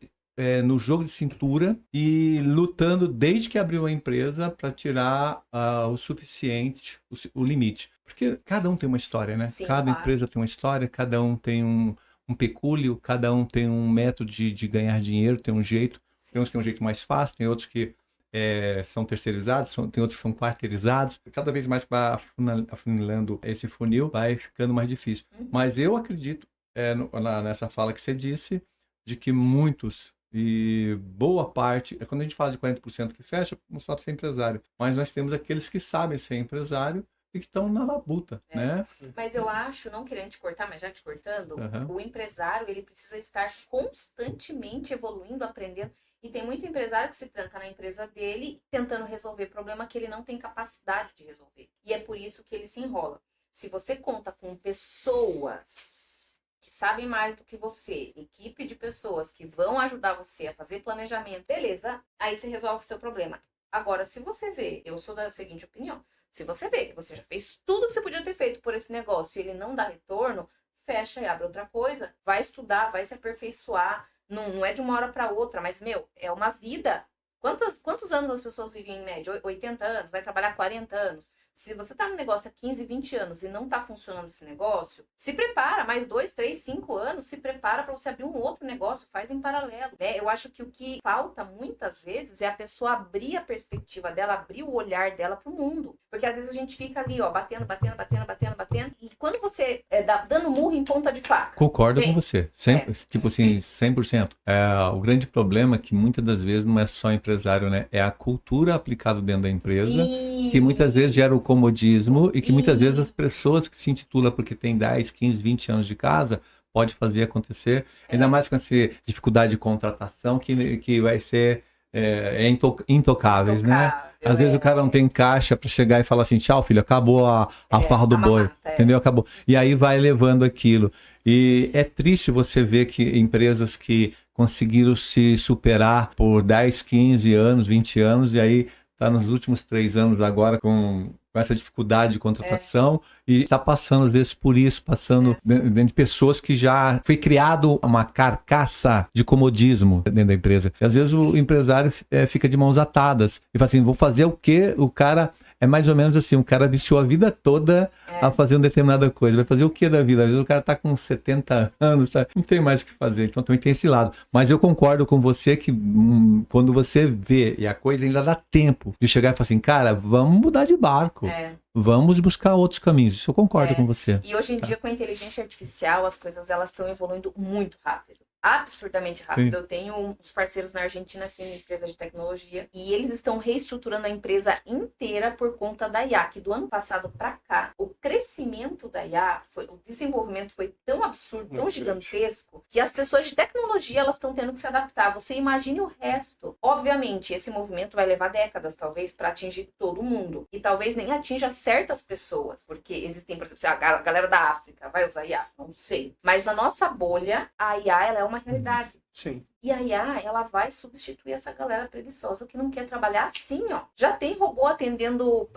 no jogo de cintura e lutando desde que abriu a empresa para tirar o suficiente, o limite. Porque cada um tem uma história, né? Sim, cada claro. empresa tem uma história, cada um tem um pecúlio, cada um tem um método de ganhar dinheiro, tem um jeito. Sim. Tem uns que tem um jeito mais fácil, tem outros que são terceirizados, tem outros que são quarteirizados. Cada vez mais que vai afunilando esse funil, vai ficando mais difícil. Uhum. Mas eu acredito, nessa fala que você disse, de que muitos e boa parte, quando a gente fala de 40% que fecha, não sabe ser empresário, mas nós temos aqueles que sabem ser empresário e que estão na labuta, né? Mas eu acho, não querendo te cortar, mas já te cortando, o empresário, ele precisa estar constantemente evoluindo, aprendendo, e tem muito empresário que se tranca na empresa dele tentando resolver problema que ele não tem capacidade de resolver, e é por isso que ele se enrola. Se você conta com pessoas que sabem mais do que você, equipe de pessoas que vão ajudar você a fazer planejamento, beleza, aí você resolve o seu problema. Agora, se você vê, eu sou da seguinte opinião, se você vê que você já fez tudo que você podia ter feito por esse negócio e ele não dá retorno, fecha e abre outra coisa, vai estudar, vai se aperfeiçoar, não é de uma hora para outra, mas, é uma vida. Quantos anos as pessoas vivem em média? 80 anos? Vai trabalhar 40 anos? Se você tá no negócio há 15, 20 anos e não tá funcionando esse negócio, se prepara, mais 2, 3, 5 anos, se prepara para você abrir um outro negócio, faz em paralelo, né? Eu acho que o que falta muitas vezes é a pessoa abrir a perspectiva dela, abrir o olhar dela pro mundo. Porque às vezes a gente fica ali, ó, batendo, e quando você dando murro em ponta de faca. Concordo com você, tipo assim, 100%. O grande problema é que muitas das vezes não é só empresário, né? É a cultura aplicada dentro da empresa, que muitas vezes gera o comodismo e que muitas vezes as pessoas que se intitulam porque tem 10, 15, 20 anos de casa, pode fazer acontecer, ainda mais com essa dificuldade de contratação que vai ser intocáveis, né? Às vezes o cara não tem caixa para chegar e falar assim, tchau filho, acabou a farra do boi, entendeu? Acabou. E aí vai levando aquilo. E é triste você ver que empresas que conseguiram se superar por 10, 15 anos, 20 anos, e aí está nos últimos 3 anos agora com essa dificuldade de contratação e está passando às vezes por isso, passando dentro de pessoas que já foi criado uma carcaça de comodismo dentro da empresa. E às vezes o empresário fica de mãos atadas e fala assim, vou fazer o quê? O cara é mais ou menos assim, o cara vestiu a vida toda a fazer uma determinada coisa. Vai fazer o que da vida? Às vezes o cara tá com 70 anos, não tem mais o que fazer. Então também tem esse lado. Mas eu concordo com você que quando você vê, e a coisa ainda dá tempo de chegar e falar assim, cara, vamos mudar de barco. Vamos buscar outros caminhos. Isso eu concordo com você. E hoje em dia, com a inteligência artificial, as coisas elas estão evoluindo muito rápido. Absurdamente rápido. Sim. Eu tenho uns parceiros na Argentina que tem uma empresa de tecnologia e eles estão reestruturando a empresa inteira por conta da IA, que do ano passado para cá, o crescimento da IA, o desenvolvimento foi tão absurdo, tão gigantesco, que as pessoas de tecnologia elas estão tendo que se adaptar. Você imagine o resto. Obviamente, esse movimento vai levar décadas, talvez, para atingir todo mundo. E talvez nem atinja certas pessoas, porque existem, por exemplo, a galera da África vai usar IA? Não sei. Mas na nossa bolha, a IA ela é uma realidade. Sim. E a IA, ela vai substituir essa galera preguiçosa que não quer trabalhar assim, ó. Já tem robô atendendo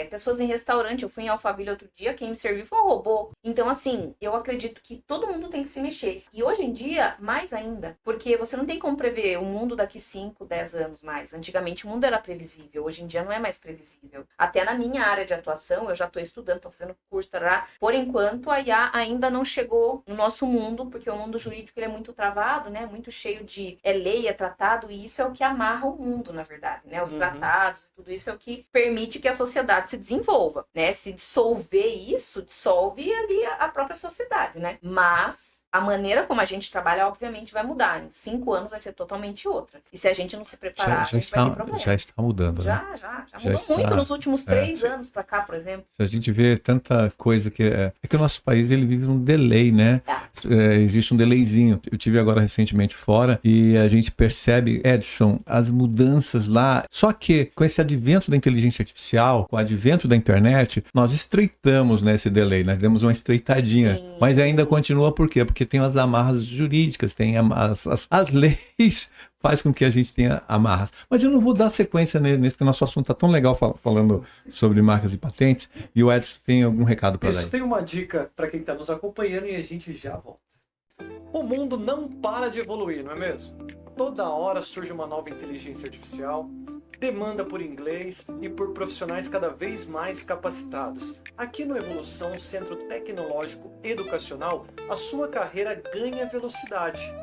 pessoas em restaurante. Eu fui em Alphaville outro dia, quem me serviu foi um robô. Então, assim, eu acredito que todo mundo tem que se mexer. E hoje em dia, mais ainda, porque você não tem como prever o mundo daqui 5, 10 anos mais. Antigamente o mundo era previsível, hoje em dia não é mais previsível. Até na minha área de atuação, eu já estou estudando, estou fazendo curso, tarará. Por enquanto, a IA ainda não chegou no nosso mundo, porque o mundo jurídico ele é muito travado, né? Muito cheio de lei, é tratado, e isso é o que amarra o mundo, na verdade, né? Os tratados, tudo isso é o que permite que a sociedade se desenvolva, né? Se dissolver isso, dissolve ali a própria sociedade, né? Mas a maneira como a gente trabalha, obviamente, vai mudar. Em 5 anos vai ser totalmente outra. E se a gente não se preparar, a gente vai ter problema. Já está mudando, Já né? Já mudou muito nos últimos 3 anos para cá, por exemplo. Se a gente vê tanta coisa que... É que o nosso país, ele vive um delay, né? Existe um delayzinho. Eu tive agora recentemente fora e a gente percebe, Edson, as mudanças lá. Só que com esse advento da inteligência artificial, com o advento da internet, nós estreitamos, né, esse delay. Nós demos uma estreitadinha. Sim. Mas ainda continua por quê? Porque tem as amarras jurídicas, tem as leis faz com que a gente tenha amarras. Mas eu não vou dar sequência nesse, porque o nosso assunto está tão legal falando sobre marcas e patentes, e o Edson tem algum recado para dar? Isso, tem uma dica para quem está nos acompanhando e a gente já volta. O mundo não para de evoluir, não é mesmo? Toda hora surge uma nova inteligência artificial, demanda por inglês e por profissionais cada vez mais capacitados. Aqui no Evolução, Centro Tecnológico Educacional, a sua carreira ganha velocidade.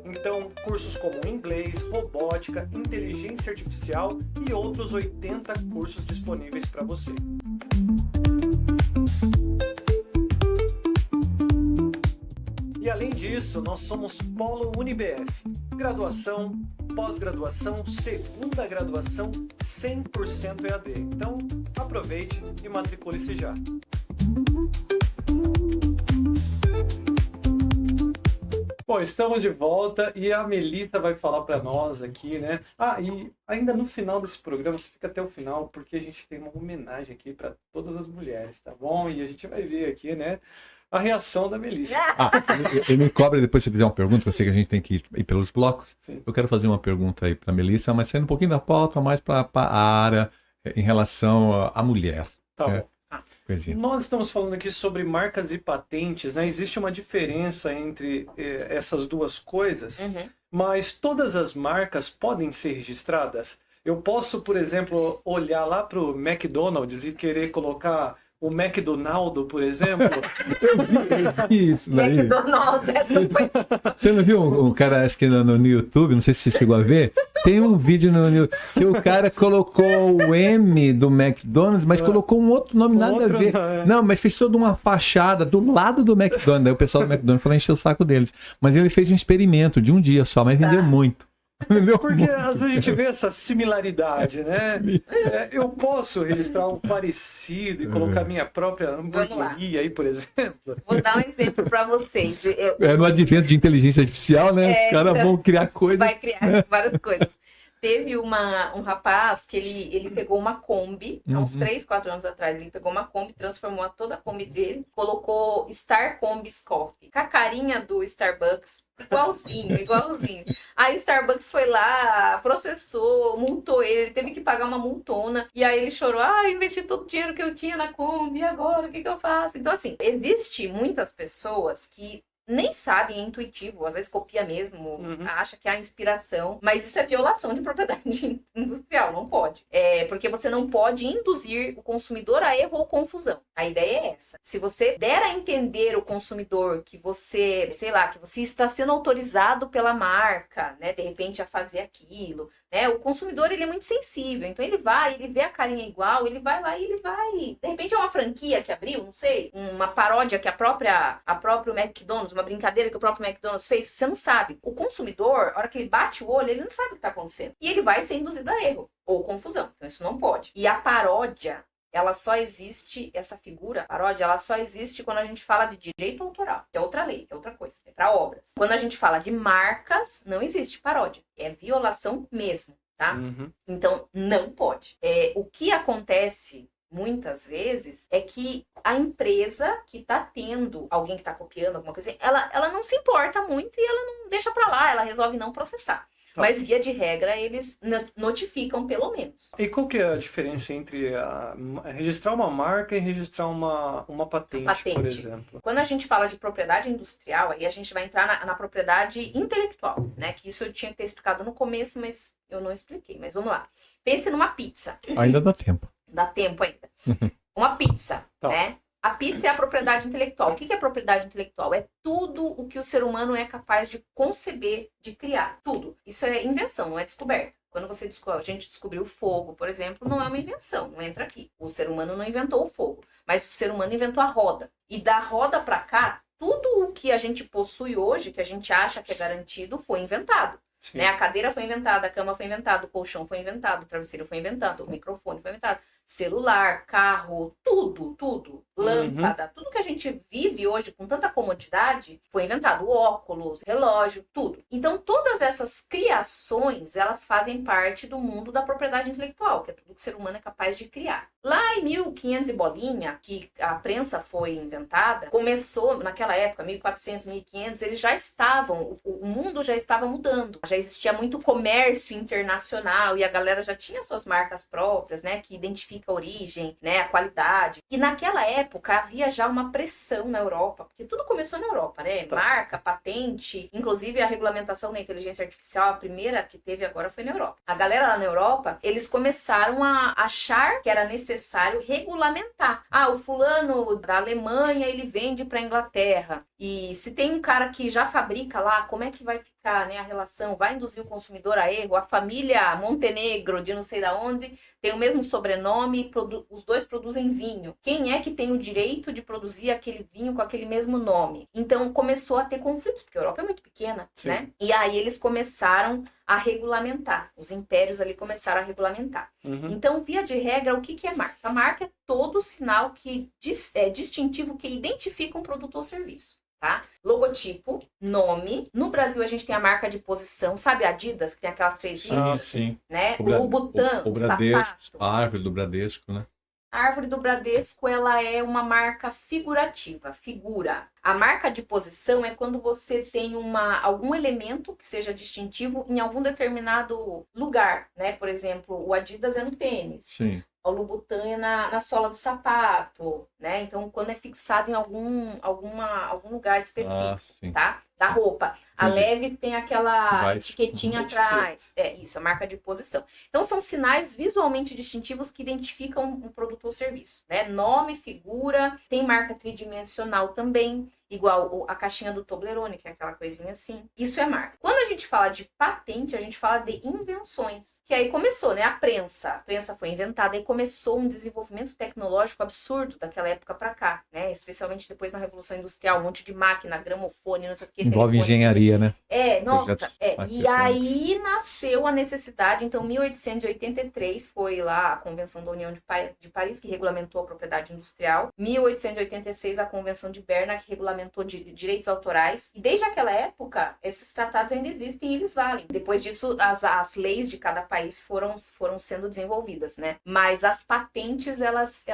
Então, cursos como inglês, robótica, inteligência artificial e outros 80 cursos disponíveis para você. E além disso, nós somos Polo UniBF. Graduação, pós-graduação, segunda graduação, 100% EAD. Então, aproveite e matricule-se já. Bom, estamos de volta e a Melissa vai falar para nós aqui, né? E ainda no final desse programa, você fica até o final, porque a gente tem uma homenagem aqui para todas as mulheres, tá bom? E a gente vai ver aqui, né, a reação da Melissa. Ele me cobra depois se fizer uma pergunta, eu sei que a gente tem que ir pelos blocos. Sim. Eu quero fazer uma pergunta aí para a Melissa, mas saindo um pouquinho da pauta, mais para a área em relação à mulher. Tá bom. Nós estamos falando aqui sobre marcas e patentes, né? Existe uma diferença entre essas duas coisas, mas todas as marcas podem ser registradas. Eu posso, por exemplo, olhar lá para o McDonald's e querer colocar o McDonaldo, por exemplo. Isso daí. McDonald's, Você não viu um cara, acho que no YouTube, não sei se você chegou a ver, tem um vídeo que o cara colocou o M do McDonald's, mas colocou um outro nome, nada a ver. Não, mas fez toda uma fachada do lado do McDonald's. Aí o pessoal do McDonald's foi encher o saco deles. Mas ele fez um experimento de um dia só, mas vendeu muito. Porque às vezes a gente vê essa similaridade, né? Eu posso registrar algo parecido e colocar minha própria hamburgueria aí, por exemplo. Vou dar um exemplo para vocês. No advento de inteligência artificial, né? Os caras vão criar coisas. Vai criar várias coisas. Teve um rapaz que ele pegou uma Kombi, há uns 3, 4 anos atrás, ele pegou uma Kombi, transformou toda a Kombi dele, colocou Star Combis Coffee, com a carinha do Starbucks, igualzinho. Aí o Starbucks foi lá, processou, multou ele teve que pagar uma multona, e aí ele chorou, eu investi todo o dinheiro que eu tinha na Kombi, e agora, o que eu faço? Então assim, existe muitas pessoas que nem sabe, é intuitivo, às vezes copia mesmo, acha que há inspiração, mas isso é violação de propriedade industrial, não pode. Porque você não pode induzir o consumidor a erro ou confusão. A ideia é essa. Se você der a entender o consumidor que você, que você está sendo autorizado pela marca, né, de repente a fazer aquilo, né, o consumidor ele é muito sensível, então ele vê a carinha igual, ele vai lá e ele vai. De repente é uma franquia que abriu, não sei, uma paródia que a próprio McDonald's, uma brincadeira que o próprio McDonald's fez, você não sabe. O consumidor, a hora que ele bate o olho, ele não sabe o que está acontecendo. E ele vai ser induzido a erro ou confusão. Então isso não pode. E a paródia, ela só existe, essa figura, a paródia, ela só existe quando a gente fala de direito autoral. É outra lei, é outra coisa, é para obras. Quando a gente fala de marcas, não existe paródia. É violação mesmo, tá? Então não pode. O que acontece muitas vezes, é que a empresa que tá tendo alguém que tá copiando alguma coisa, ela não se importa muito e ela não deixa pra lá, ela resolve não processar. Tá. Mas, via de regra, eles notificam pelo menos. E qual que é a diferença entre registrar uma marca e registrar uma patente, por exemplo? Quando a gente fala de propriedade industrial, aí a gente vai entrar na propriedade intelectual, né? Que isso eu tinha que ter explicado no começo, mas eu não expliquei. Mas vamos lá. Pense numa pizza. Ainda dá tempo. Dá tempo ainda. Uma pizza, Tá. né? A pizza é a propriedade intelectual. O que é propriedade intelectual? É tudo o que o ser humano é capaz de conceber, de criar. Tudo. Isso é invenção, não é descoberta. Quando a gente descobriu o fogo, por exemplo, não é uma invenção, não entra aqui. O ser humano não inventou o fogo, mas o ser humano inventou a roda. E da roda para cá, tudo o que a gente possui hoje, que a gente acha que é garantido, foi inventado. Né? A cadeira foi inventada, a cama foi inventada, o colchão foi inventado, o travesseiro foi inventado, o microfone foi inventado, celular, carro, tudo, lâmpada, tudo que a gente vive hoje com tanta comodidade foi inventado, óculos, relógio, tudo. Então todas essas criações, elas fazem parte do mundo da propriedade intelectual, que é tudo que o ser humano é capaz de criar. Lá em 1500 e bolinha, que a prensa foi inventada, começou naquela época, 1400, 1500, eles já estavam, o mundo já estava mudando, já existia muito comércio internacional e a galera já tinha suas marcas próprias, né, que identifica a origem, né, a qualidade. E naquela época havia já uma pressão na Europa, porque tudo começou na Europa, né, marca, patente, inclusive a regulamentação da inteligência artificial, a primeira que teve agora foi na Europa. A galera lá na Europa, eles começaram a achar que era necessário regulamentar. Ah, o fulano da Alemanha, ele vende para a Inglaterra. E se tem um cara que já fabrica lá, como é que vai ficar, né, a relação? Vai induzir o consumidor a erro? A família Montenegro, de não sei da onde, tem o mesmo sobrenome, os dois produzem vinho. Quem é que tem o direito de produzir aquele vinho com aquele mesmo nome? Então começou a ter conflitos, porque a Europa é muito pequena, né? E aí eles começaram a regulamentar. Os impérios ali começaram a regulamentar. Então, via de regra, o que é marca? A marca é todo sinal que é distintivo que identifica um produto ou serviço. Tá? Logotipo, nome. No Brasil a gente tem a marca de posição, sabe a Adidas, que tem aquelas 3 listas? Sim. Né? O Butã, o o Bradesco, sapato. a árvore do Bradesco, né? A árvore do Bradesco, ela é uma marca figurativa, figura. A marca de posição é quando você tem algum elemento que seja distintivo em algum determinado lugar, né? Por exemplo, o Adidas é no tênis. Sim. O Louboutin é na sola do sapato, né? Então, quando é fixado em algum lugar específico, tá? Da roupa. A Levi's tem aquela etiquetinha atrás. É isso, a marca de posição. Então, são sinais visualmente distintivos que identificam um produto ou serviço, né? Nome, figura, tem marca tridimensional também, igual a caixinha do Toblerone, que é aquela coisinha assim. Isso é marca. Quando a gente fala de patente, a gente fala de invenções. Que aí começou, né? A prensa foi inventada e começou um desenvolvimento tecnológico absurdo daquela época para cá, né? Especialmente depois na Revolução Industrial, um monte de máquina, gramofone, não sei o que. Envolve engenharia, né? Nossa. E aí nasceu a necessidade, então, 1883 foi lá a Convenção da União de Paris, que regulamentou a propriedade industrial. 1886, a Convenção de Berna, que regulamentou direitos autorais. E desde aquela época, esses tratados ainda existem e eles valem. Depois disso, as leis de cada país foram sendo desenvolvidas, né? Mas as patentes, elas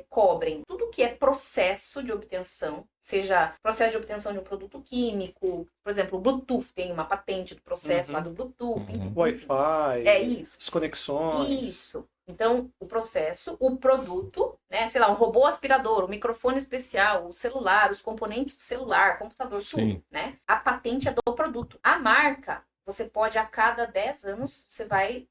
cobrem tudo que é processo de obtenção, seja processo de obtenção de um produto químico, por exemplo, o Bluetooth tem uma patente do processo lá do Bluetooth. Wi-Fi, isso. Desconexões. Isso. Então, o processo, o produto, né? Sei lá, um robô aspirador, um microfone especial, o celular, os componentes do celular, computador, tudo, né? A patente é do produto. A marca, você pode, a cada 10 anos, você vai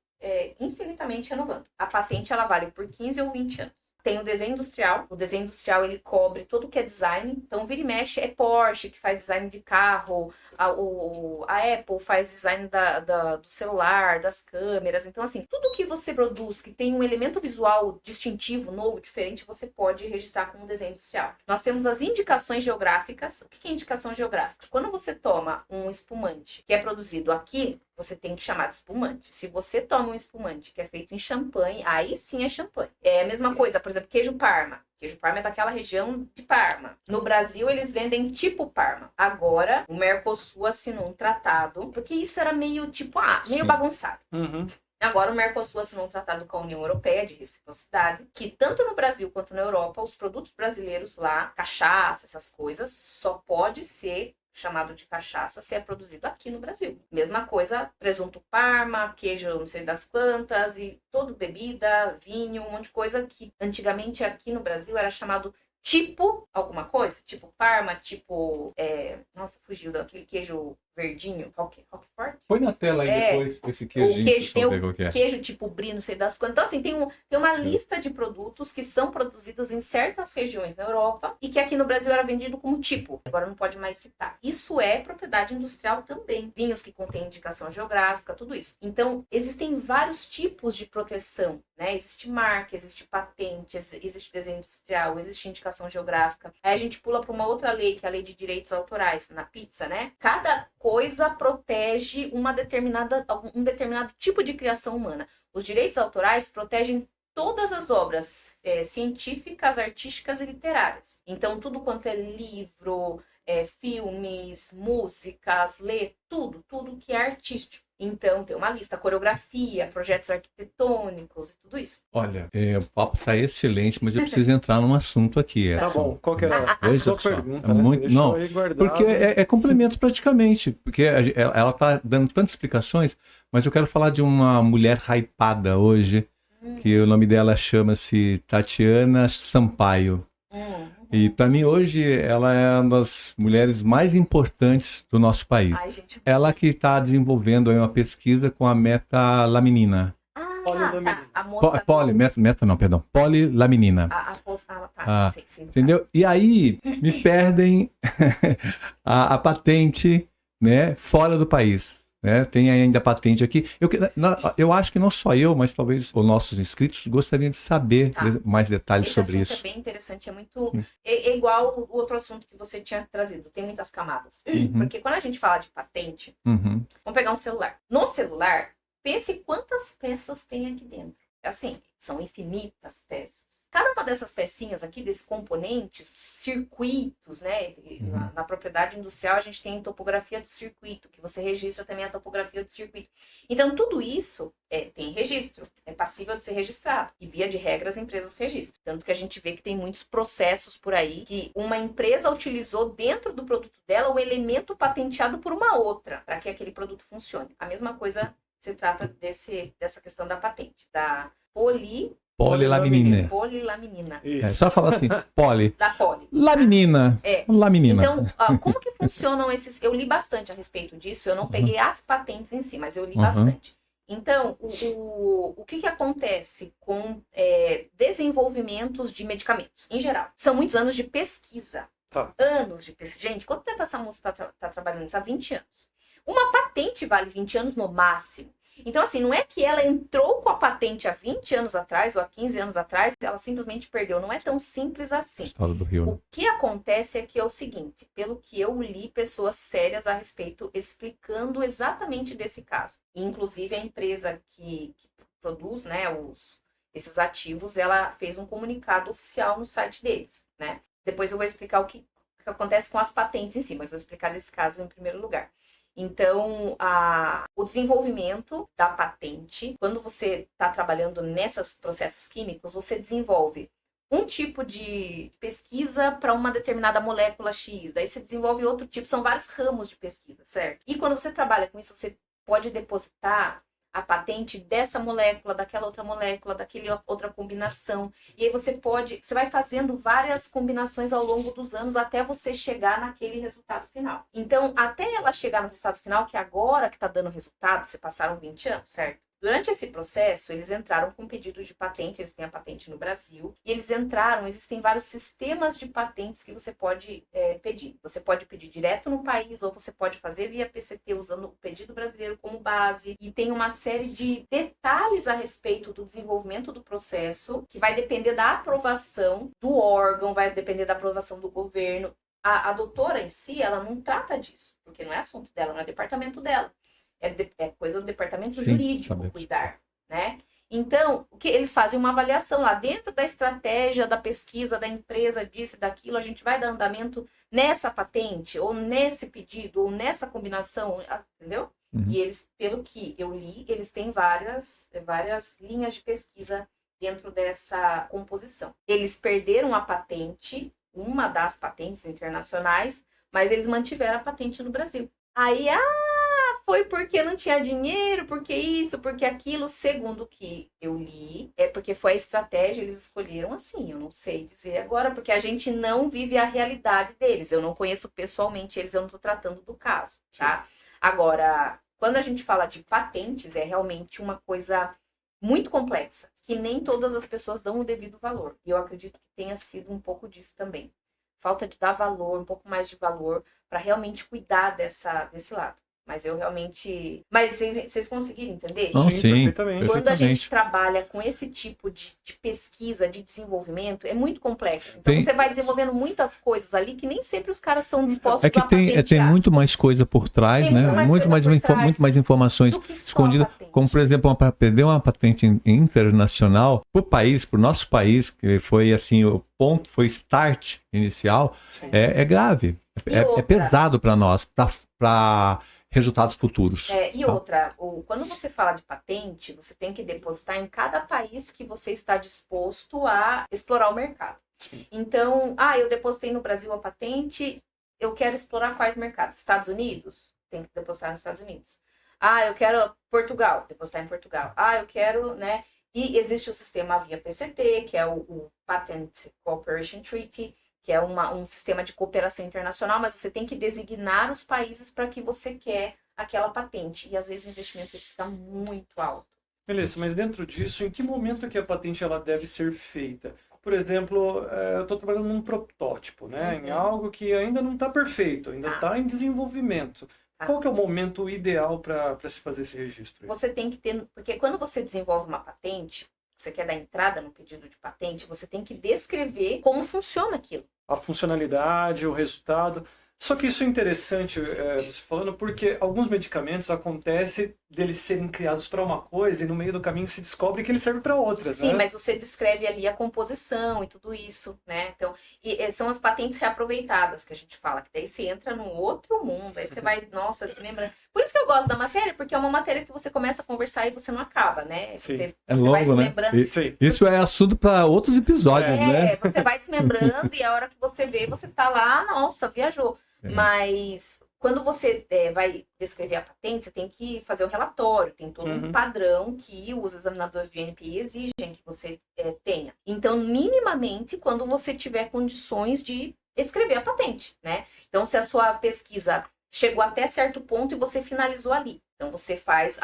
infinitamente renovando. A patente, ela vale por 15 ou 20 anos. Tem o desenho industrial. O desenho industrial, ele cobre tudo que é design. Então, vira e mexe, é Porsche que faz design de carro, a Apple faz design do celular, das câmeras. Então, assim, tudo que você produz que tem um elemento visual distintivo, novo, diferente, você pode registrar como desenho industrial. Nós temos as indicações geográficas. O que é indicação geográfica? Quando você toma um espumante que é produzido aqui, você tem que chamar de espumante. Se você toma um espumante que é feito em champanhe, aí sim é champanhe. É a mesma coisa, por exemplo, queijo Parma. Queijo Parma é daquela região de Parma. No Brasil, eles vendem tipo Parma. Agora, o Mercosul assinou um tratado, porque isso era meio tipo, meio bagunçado. Agora o Mercosul assinou um tratado com a União Europeia de reciprocidade, que tanto no Brasil quanto na Europa, os produtos brasileiros lá, cachaça, essas coisas, só pode ser chamado de cachaça se é produzido aqui no Brasil. Mesma coisa, presunto Parma, queijo não sei das quantas, e toda bebida, vinho, um monte de coisa que antigamente aqui no Brasil era chamado tipo alguma coisa, tipo Parma, tipo, nossa, fugiu daquele queijo verdinho, Roquefort? Põe na tela aí depois esse O queijinho, queijo tem pessoal, ver qual que o é. queijo tipo brie, não sei das quantas. Então, assim, tem uma lista de produtos que são produzidos em certas regiões na Europa e que aqui no Brasil era vendido como tipo. Agora não pode mais citar. Isso é propriedade industrial também. Vinhos que contêm indicação geográfica, tudo isso. Então, existem vários tipos de proteção, né? Existe marca, existe patente, existe desenho industrial, existe indicação geográfica. Aí a gente pula para uma outra lei, que é a lei de direitos autorais, na pizza, né? Cada coisa protege um determinado tipo de criação humana. Os direitos autorais protegem todas as obras científicas, artísticas e literárias. Então, tudo quanto é livro, filmes, músicas, tudo que é artístico. Então, tem uma lista, coreografia, projetos arquitetônicos e tudo isso. Olha, o papo tá excelente, mas eu preciso entrar num assunto aqui. Tá bom, qual que era a Veja sua só, pergunta, é né? muito- Deixou não, aí guardado. Porque é complemento praticamente, porque ela tá dando tantas explicações, mas eu quero falar de uma mulher hypada hoje, que o nome dela chama-se Tatiana Sampaio. E para mim hoje ela é uma das mulheres mais importantes do nosso país. Ai, gente. Ela que está desenvolvendo aí uma pesquisa com a metalaminina. Tá. A moça Polilaminina. tá. Sei, Entendeu? E aí me perdem a patente, né, fora do país. Né? Tem ainda a patente aqui. Eu acho que não só eu, mas talvez os nossos inscritos gostariam de saber mais detalhes sobre isso. Esse assunto é bem interessante, é muito... É igual o outro assunto que você tinha trazido, tem muitas camadas. Porque quando a gente fala de patente, vamos pegar um celular. No celular, pense quantas peças tem aqui dentro. Assim, são infinitas peças. Cada uma dessas pecinhas aqui, desses componentes, circuitos, né? Na propriedade industrial, a gente tem topografia do circuito, que você registra também a topografia do circuito. Então, tudo isso tem registro, é passível de ser registrado. E, via de regra, as empresas registram. Tanto que a gente vê que tem muitos processos por aí que uma empresa utilizou dentro do produto dela o elemento patenteado por uma outra, para que aquele produto funcione. A mesma coisa se trata dessa questão da patente, da polilaminina. Só falar assim, Da poli. Laminina. Laminina. Então, como que funcionam esses... Eu li bastante a respeito disso, eu não peguei as patentes em si, mas eu li bastante. Então, o que acontece com desenvolvimentos de medicamentos, em geral? São muitos anos de pesquisa. Anos de pesquisa. Gente, quanto tempo essa moça está trabalhando nisso? Há 20 anos. Uma patente vale 20 anos no máximo. Então, assim, não é que ela entrou com a patente há 20 anos atrás ou há 15 anos atrás, ela simplesmente perdeu. Não é tão simples assim. Estado do Rio, né? O que acontece é que é o seguinte, pelo que eu li pessoas sérias a respeito, explicando exatamente desse caso. Inclusive, a empresa que produz, né, esses ativos, ela fez um comunicado oficial no site deles, né? Depois eu vou explicar o que acontece com as patentes em si, mas vou explicar desse caso em primeiro lugar. Então, o desenvolvimento da patente, quando você está trabalhando nesses processos químicos, você desenvolve um tipo de pesquisa para uma determinada molécula X, daí você desenvolve outro tipo, são vários ramos de pesquisa, certo? E quando você trabalha com isso, você pode depositar a patente dessa molécula, daquela outra combinação. E aí você vai fazendo várias combinações ao longo dos anos até você chegar naquele resultado final. Então, até ela chegar no resultado final, que agora que está dando resultado, se passaram 20 anos, certo? Durante esse processo, eles entraram com pedido de patente, eles têm a patente no Brasil, e existem vários sistemas de patentes que você pode pedir. Você pode pedir direto no país, ou você pode fazer via PCT usando o pedido brasileiro como base, e tem uma série de detalhes a respeito do desenvolvimento do processo, que vai depender da aprovação do órgão, vai depender da aprovação do governo. A doutora em si, ela não trata disso, porque não é assunto dela, não é departamento dela. É coisa do departamento jurídico cuidar, né? Então, o que eles fazem uma avaliação lá dentro da estratégia, da pesquisa, da empresa, disso e daquilo, a gente vai dar andamento nessa patente, ou nesse pedido, ou nessa combinação, entendeu? E eles, pelo que eu li, eles têm várias linhas de pesquisa dentro dessa composição. Eles perderam a patente, uma das patentes internacionais, mas eles mantiveram a patente no Brasil. Aí, foi porque não tinha dinheiro, porque isso, porque aquilo. Segundo o que eu li, é porque foi a estratégia, eles escolheram assim. Eu não sei dizer agora, porque a gente não vive a realidade deles. Eu não conheço pessoalmente eles, eu não estou tratando do caso, tá? Agora, quando a gente fala de patentes, é realmente uma coisa muito complexa, que nem todas as pessoas dão o devido valor. E eu acredito que tenha sido um pouco disso também. Falta de dar valor, um pouco mais de valor, para realmente cuidar desse lado. Mas eu realmente... Mas vocês conseguiram entender? Não, Sim, sim, perfeitamente. Quando a gente perfeitamente. trabalha com esse tipo de pesquisa, de desenvolvimento, é muito complexo. Então Tem- você vai desenvolvendo muitas coisas ali que nem sempre os caras estão dispostos É que a tem patentear. muito mais coisa por trás, Tem né? muito mais Muito coisa por trás muito mais informações do que só a escondidas. patente. Como, por exemplo, perder uma patente internacional para o país, para o nosso país, que foi assim, o ponto, foi start inicial, é grave. E É outra? pesado para nós, para resultados futuros. E outra, quando você fala de patente, você tem que depositar em cada país que você está disposto a explorar o mercado. Então, eu depositei no Brasil a patente, eu quero explorar quais mercados? Estados Unidos? Tem que depositar nos Estados Unidos. Eu quero Portugal, depositar em Portugal. Eu quero, né? E existe o sistema via PCT, que é o Patent Cooperation Treaty, que é um sistema de cooperação internacional, mas você tem que designar os países para que você quer aquela patente. E às vezes o investimento fica muito alto. Beleza, mas dentro disso, em que momento que a patente ela deve ser feita? Por exemplo, eu estou trabalhando num protótipo, né? Em algo que ainda não está perfeito, ainda está em desenvolvimento. Qual que é o momento ideal para se fazer esse registro? Você tem que ter... Porque quando você desenvolve uma patente, você quer dar entrada no pedido de patente, você tem que descrever como funciona aquilo. A funcionalidade, o resultado. Só que isso é interessante você falando, porque alguns medicamentos acontece deles serem criados para uma coisa e no meio do caminho se descobre que ele serve para outra. Sim, né? mas você descreve ali a composição e tudo isso, né? Então, são as patentes reaproveitadas que a gente fala, que daí você entra num outro mundo, aí você vai, nossa, desmembrando. Por isso que eu gosto da matéria, porque é uma matéria que você começa a conversar e você não acaba, né? Sim. É você vai longo, né? desmembrando. Sim. Isso é assunto para outros episódios, né? Você vai desmembrando e a hora que você vê, você tá lá, nossa, viajou. Mas quando você vai descrever a patente, você tem que fazer o relatório, tem todo um padrão que os examinadores do INPI exigem que você tenha. Então, minimamente, quando você tiver condições de escrever a patente, né? Então, se a sua pesquisa chegou até certo ponto e você finalizou ali. Então, você faz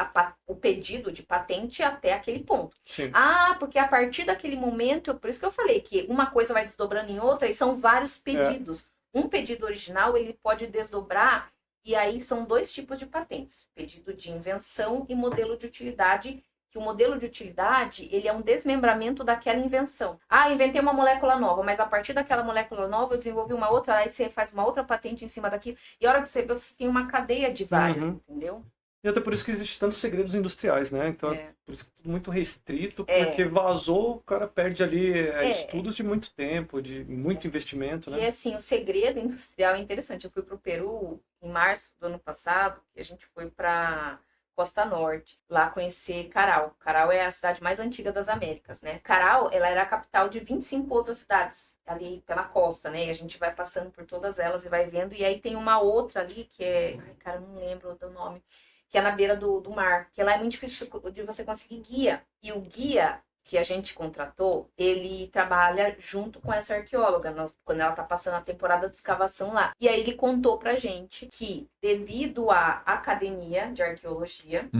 o pedido de patente até aquele ponto. Sim. Porque a partir daquele momento, por isso que eu falei que uma coisa vai desdobrando em outra e são vários pedidos. Um pedido original, ele pode desdobrar, e aí são dois tipos de patentes. Pedido de invenção e modelo de utilidade, que o modelo de utilidade, ele é um desmembramento daquela invenção. Inventei uma molécula nova, mas a partir daquela molécula nova eu desenvolvi uma outra, aí você faz uma outra patente em cima daquilo, e a hora que você vê, você tem uma cadeia de várias, entendeu? E até por isso que existem tantos segredos industriais, né? Então, por isso que é tudo muito restrito, porque vazou, o cara perde ali estudos de muito tempo, de muito investimento, né? E assim, o segredo industrial é interessante. Eu fui para o Peru em março do ano passado, e a gente foi para Costa Norte, lá conhecer Caral. Caral é a cidade mais antiga das Américas, né? Caral, ela era a capital de 25 outras cidades, ali pela costa, né? E a gente vai passando por todas elas e vai vendo, e aí tem uma outra ali que é... eu não lembro do nome, que é na beira do mar, que lá é muito difícil de você conseguir guia. E o guia que a gente contratou, ele trabalha junto com essa arqueóloga, quando ela tá passando a temporada de escavação lá. E aí ele contou pra gente que, devido à academia de arqueologia,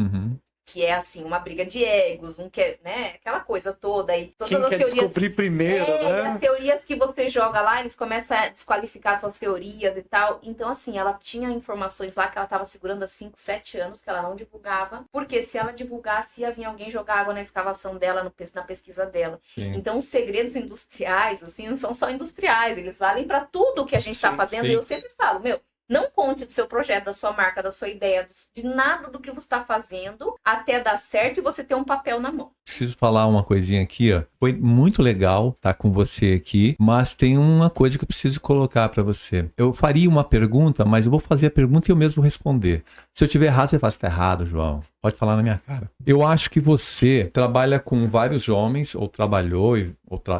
que é assim, uma briga de egos, um quer, né, aquela coisa toda, e todas Quem as quer teorias... descobrir primeiro, né? As teorias que você joga lá, eles começam a desqualificar suas teorias e tal. Então, assim, ela tinha informações lá que ela estava segurando há 5, 7 anos, que ela não divulgava, porque se ela divulgasse, ia vir alguém jogar água na escavação dela, na pesquisa dela. Sim. Então, os segredos industriais, assim, não são só industriais, eles valem para tudo que a gente está fazendo. E eu sempre falo, Não conte do seu projeto, da sua marca, da sua ideia, de nada do que você está fazendo até dar certo e você ter um papel na mão. Preciso falar uma coisinha aqui, ó. Foi muito legal estar com você aqui, mas tem uma coisa que eu preciso colocar para você. Eu faria uma pergunta, mas eu vou fazer a pergunta e eu mesmo vou responder. Se eu tiver errado, você fala, você tá errado, João. Pode falar na minha cara. Eu acho que você trabalha com vários homens, ou trabalhou,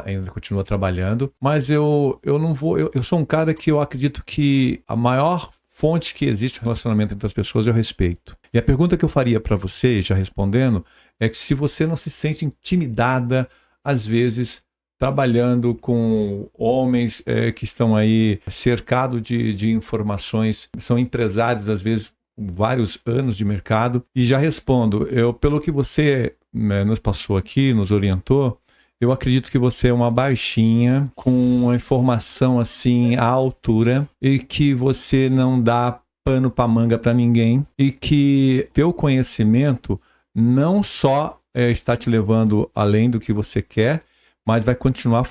ainda continua trabalhando, mas eu não vou. Eu sou um cara que eu acredito que a maior fonte que existe no relacionamento entre as pessoas é o respeito. E a pergunta que eu faria para você, já respondendo, é que se você não se sente intimidada, às vezes, trabalhando com homens que estão aí cercados de informações, são empresários, às vezes, com vários anos de mercado. E já respondo, pelo que você nos passou aqui, nos orientou, eu acredito que você é uma baixinha com uma informação assim à altura e que você não dá pano para manga para ninguém e que teu conhecimento não só está te levando além do que você quer, mas vai continuar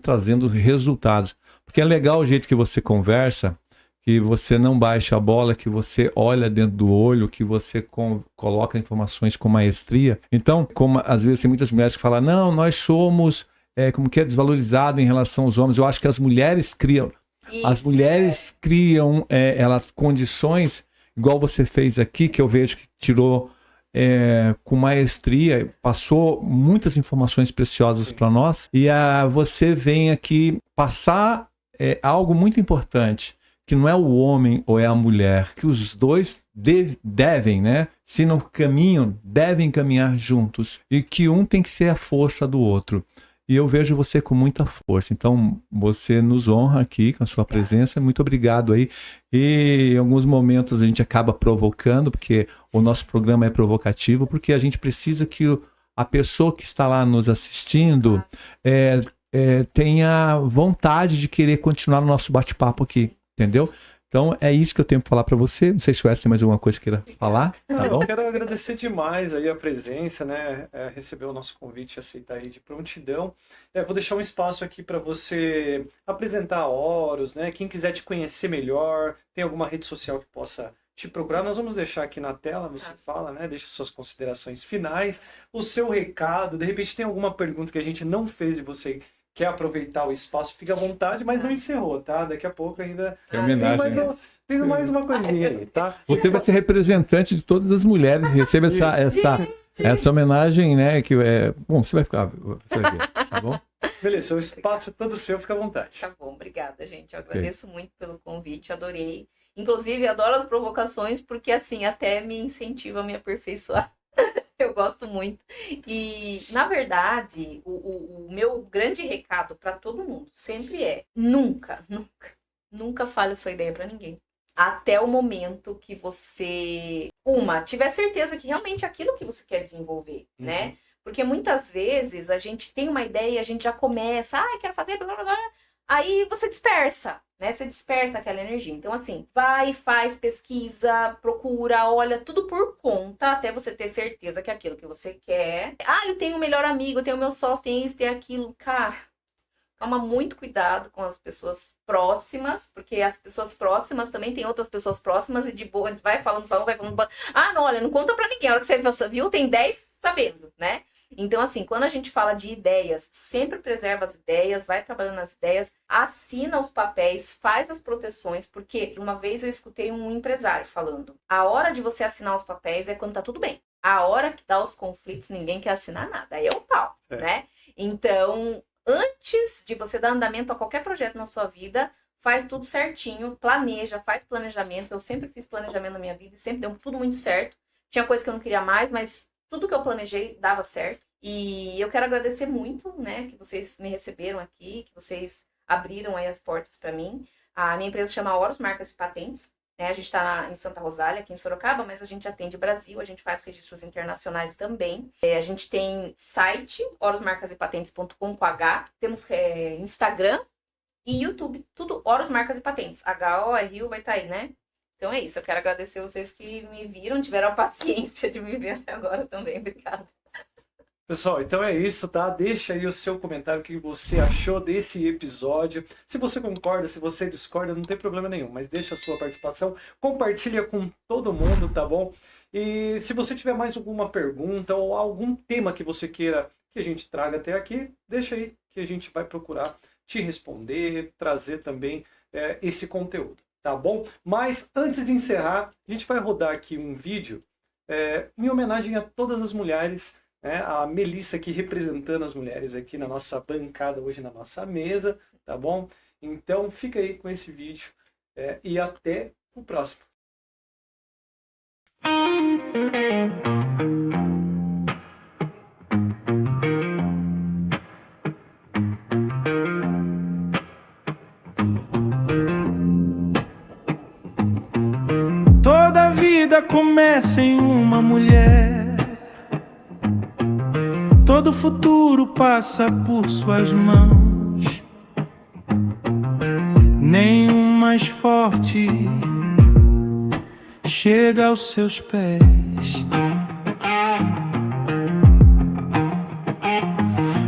trazendo resultados. Porque é legal o jeito que você conversa, que você não baixa a bola, que você olha dentro do olho, que você coloca informações com maestria. Então, como às vezes tem muitas mulheres que falam, não, nós somos, como que é, desvalorizado em relação aos homens. Eu acho que as mulheres criam, elas condições, igual você fez aqui, que eu vejo que tirou com maestria, passou muitas informações preciosas para nós, e você vem aqui passar algo muito importante, que não é o homem ou é a mulher, que os dois devem, né? Se não caminham, devem caminhar juntos. E que um tem que ser a força do outro. E eu vejo você com muita força. Então, você nos honra aqui com a sua presença. Muito obrigado aí. E em alguns momentos a gente acaba provocando, porque o nosso programa é provocativo, porque a gente precisa que a pessoa que está lá nos assistindo tenha vontade de querer continuar o nosso bate-papo aqui. Entendeu? Então é isso que eu tenho para falar para você. Não sei se o Wesley tem mais alguma coisa que queira falar. Tá bom? Eu quero agradecer demais aí a presença, né? Receber o nosso convite e aceitar aí de prontidão. Vou deixar um espaço aqui para você apresentar a Horus, né? Quem quiser te conhecer melhor, tem alguma rede social que possa te procurar, nós vamos deixar aqui na tela, você fala, né? Deixa suas considerações finais, o seu recado, de repente tem alguma pergunta que a gente não fez e você quer aproveitar o espaço, fica à vontade, mas não encerrou, tá? Daqui a pouco ainda tem mais uma coisinha aí, tá? Você vai ser representante de todas as mulheres, recebe essa homenagem, né? Que bom, você vai ver, tá bom? Beleza, o espaço é todo seu, fica à vontade. Tá bom, obrigada, gente. Eu agradeço muito pelo convite, adorei. Inclusive, adoro as provocações, porque assim, até me incentiva a me aperfeiçoar. Eu gosto muito. E, na verdade, o meu grande recado para todo mundo sempre é: nunca fale a sua ideia para ninguém. Até o momento que você, tiver certeza que realmente é aquilo que você quer desenvolver, né? Porque muitas vezes a gente tem uma ideia e a gente já começa, quero fazer, blá, blá, blá, aí você dispersa, né? Você dispersa aquela energia. Então, assim, vai, faz, pesquisa, procura, olha, tudo por conta, até você ter certeza que é aquilo que você quer. Eu tenho um melhor amigo, eu tenho meu sócio, tem isso, tem aquilo. Cara, toma muito cuidado com as pessoas próximas, porque as pessoas próximas também tem outras pessoas próximas e de boa, a gente vai falando pra um, vai falando pra... não, olha, não conta pra ninguém. A hora que você viu, tem 10 sabendo, né? Então, assim, quando a gente fala de ideias, sempre preserva as ideias, vai trabalhando nas ideias, assina os papéis, faz as proteções, porque uma vez eu escutei um empresário falando, a hora de você assinar os papéis é quando tá tudo bem. A hora que dá os conflitos, ninguém quer assinar nada. Aí é o pau, né? Então, antes de você dar andamento a qualquer projeto na sua vida, faz tudo certinho, planeja, faz planejamento. Eu sempre fiz planejamento na minha vida e sempre deu tudo muito certo. Tinha coisa que eu não queria mais, mas tudo que eu planejei dava certo. E eu quero agradecer muito, né, que vocês me receberam aqui, que vocês abriram aí as portas para mim. A minha empresa chama Horus Marcas e Patentes, né? A gente está em Santa Rosália, aqui em Sorocaba, mas a gente atende o Brasil, a gente faz registros internacionais também. A gente tem site, horusmarcasepatentes.com com H, temos Instagram e YouTube, tudo Horus Marcas e Patentes. HORU vai estar aí, né? Então é isso, eu quero agradecer vocês que me viram, tiveram a paciência de me ver até agora também. Obrigada. Pessoal, então é isso, tá? Deixa aí o seu comentário, o que você achou desse episódio. Se você concorda, se você discorda, não tem problema nenhum, mas deixa a sua participação, compartilha com todo mundo, tá bom? E se você tiver mais alguma pergunta ou algum tema que você queira que a gente traga até aqui, deixa aí que a gente vai procurar te responder, trazer também esse conteúdo, tá bom? Mas antes de encerrar, a gente vai rodar aqui um vídeo em homenagem a todas as mulheres, né? A Melissa aqui representando as mulheres aqui na nossa bancada hoje, na nossa mesa, tá bom? Então fica aí com esse vídeo e até o próximo. Toda vida começa em uma mulher. Todo futuro passa por suas mãos. Nenhum mais forte chega aos seus pés.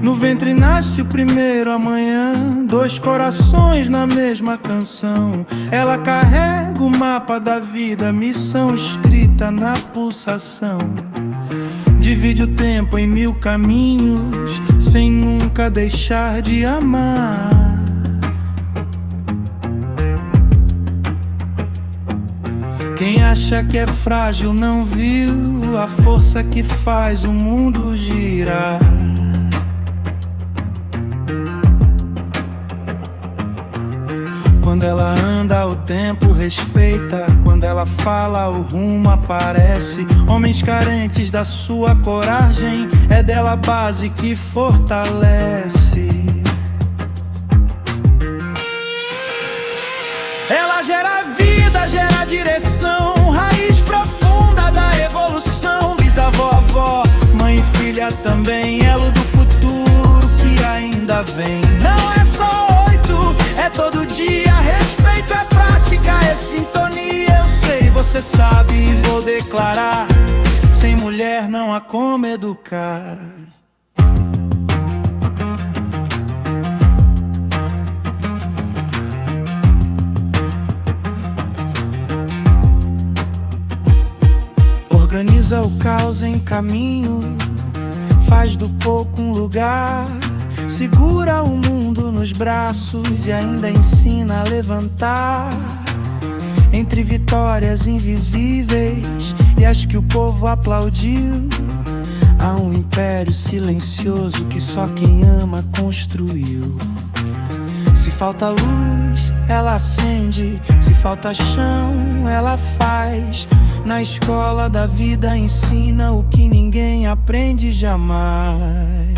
No ventre nasce o primeiro amanhã, dois corações na mesma canção. Ela carrega o mapa da vida, missão escrita na pulsação. Divide o tempo em 1000 caminhos, sem nunca deixar de amar. Quem acha que é frágil não viu a força que faz o mundo girar. Quando ela anda, o tempo respeita. Quando ela fala, o rumo aparece. Homens carentes da sua coragem, é dela a base que fortalece. Ela gera vida, gera direção, raiz profunda da evolução. Bisavó, avó, mãe e filha também, elo do futuro que ainda vem. Não é só 8, é todo dia. Respeito é prática, é sintonia. Eu sei, você sabe e vou declarar: sem mulher não há como educar. Organiza o caos em caminho, faz do pouco um lugar. Segura o mundo nos braços e ainda ensina a levantar. Entre vitórias invisíveis e as que o povo aplaudiu, há um império silencioso que só quem ama construiu. Se falta luz, ela acende. Se falta chão, ela faz. Na escola da vida ensina o que ninguém aprende jamais.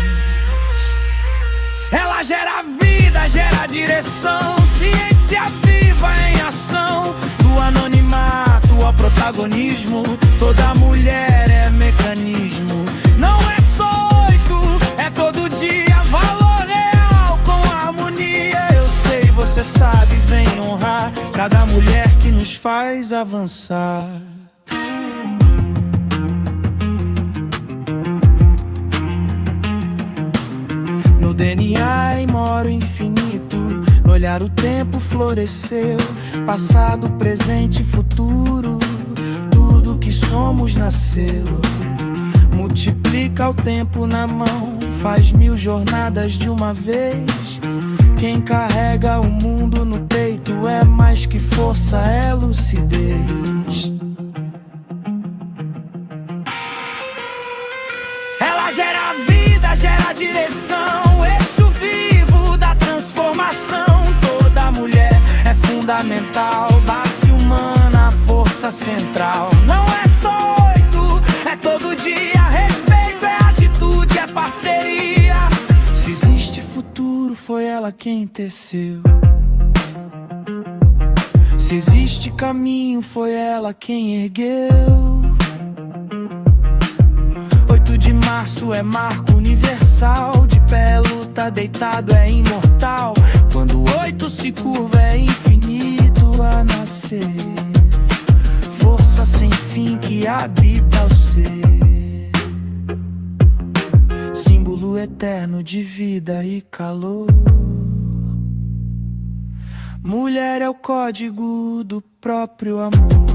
Ela gera vida, gera direção, ciência viva em ação. Do anonimato ao protagonismo, toda mulher é mecanismo. Não é só 8, é todo dia, valor real com harmonia. Eu sei, você sabe, vem honrar cada mulher que nos faz avançar. No DNA mora o infinito, no olhar o tempo floresceu. Passado, presente e futuro, tudo que somos nasceu. Multiplica o tempo na mão, faz 1000 jornadas de uma vez. Quem carrega o mundo no peito é mais que força, é lucidez. Ela gera vida, gera direção, eixo vivo da transformação. Toda mulher é fundamental, base humana, força central. Não é só 8, é todo dia. Respeito é atitude, é parceria. Se existe futuro, foi ela quem teceu. Se existe caminho, foi ela quem ergueu. 8 de março é marco universal. De pé luta, deitado é imortal. Quando 8 se curva é infinito a nascer. Força sem fim que habita o ser. eterno de vida e calor. Mulher é o código do próprio amor.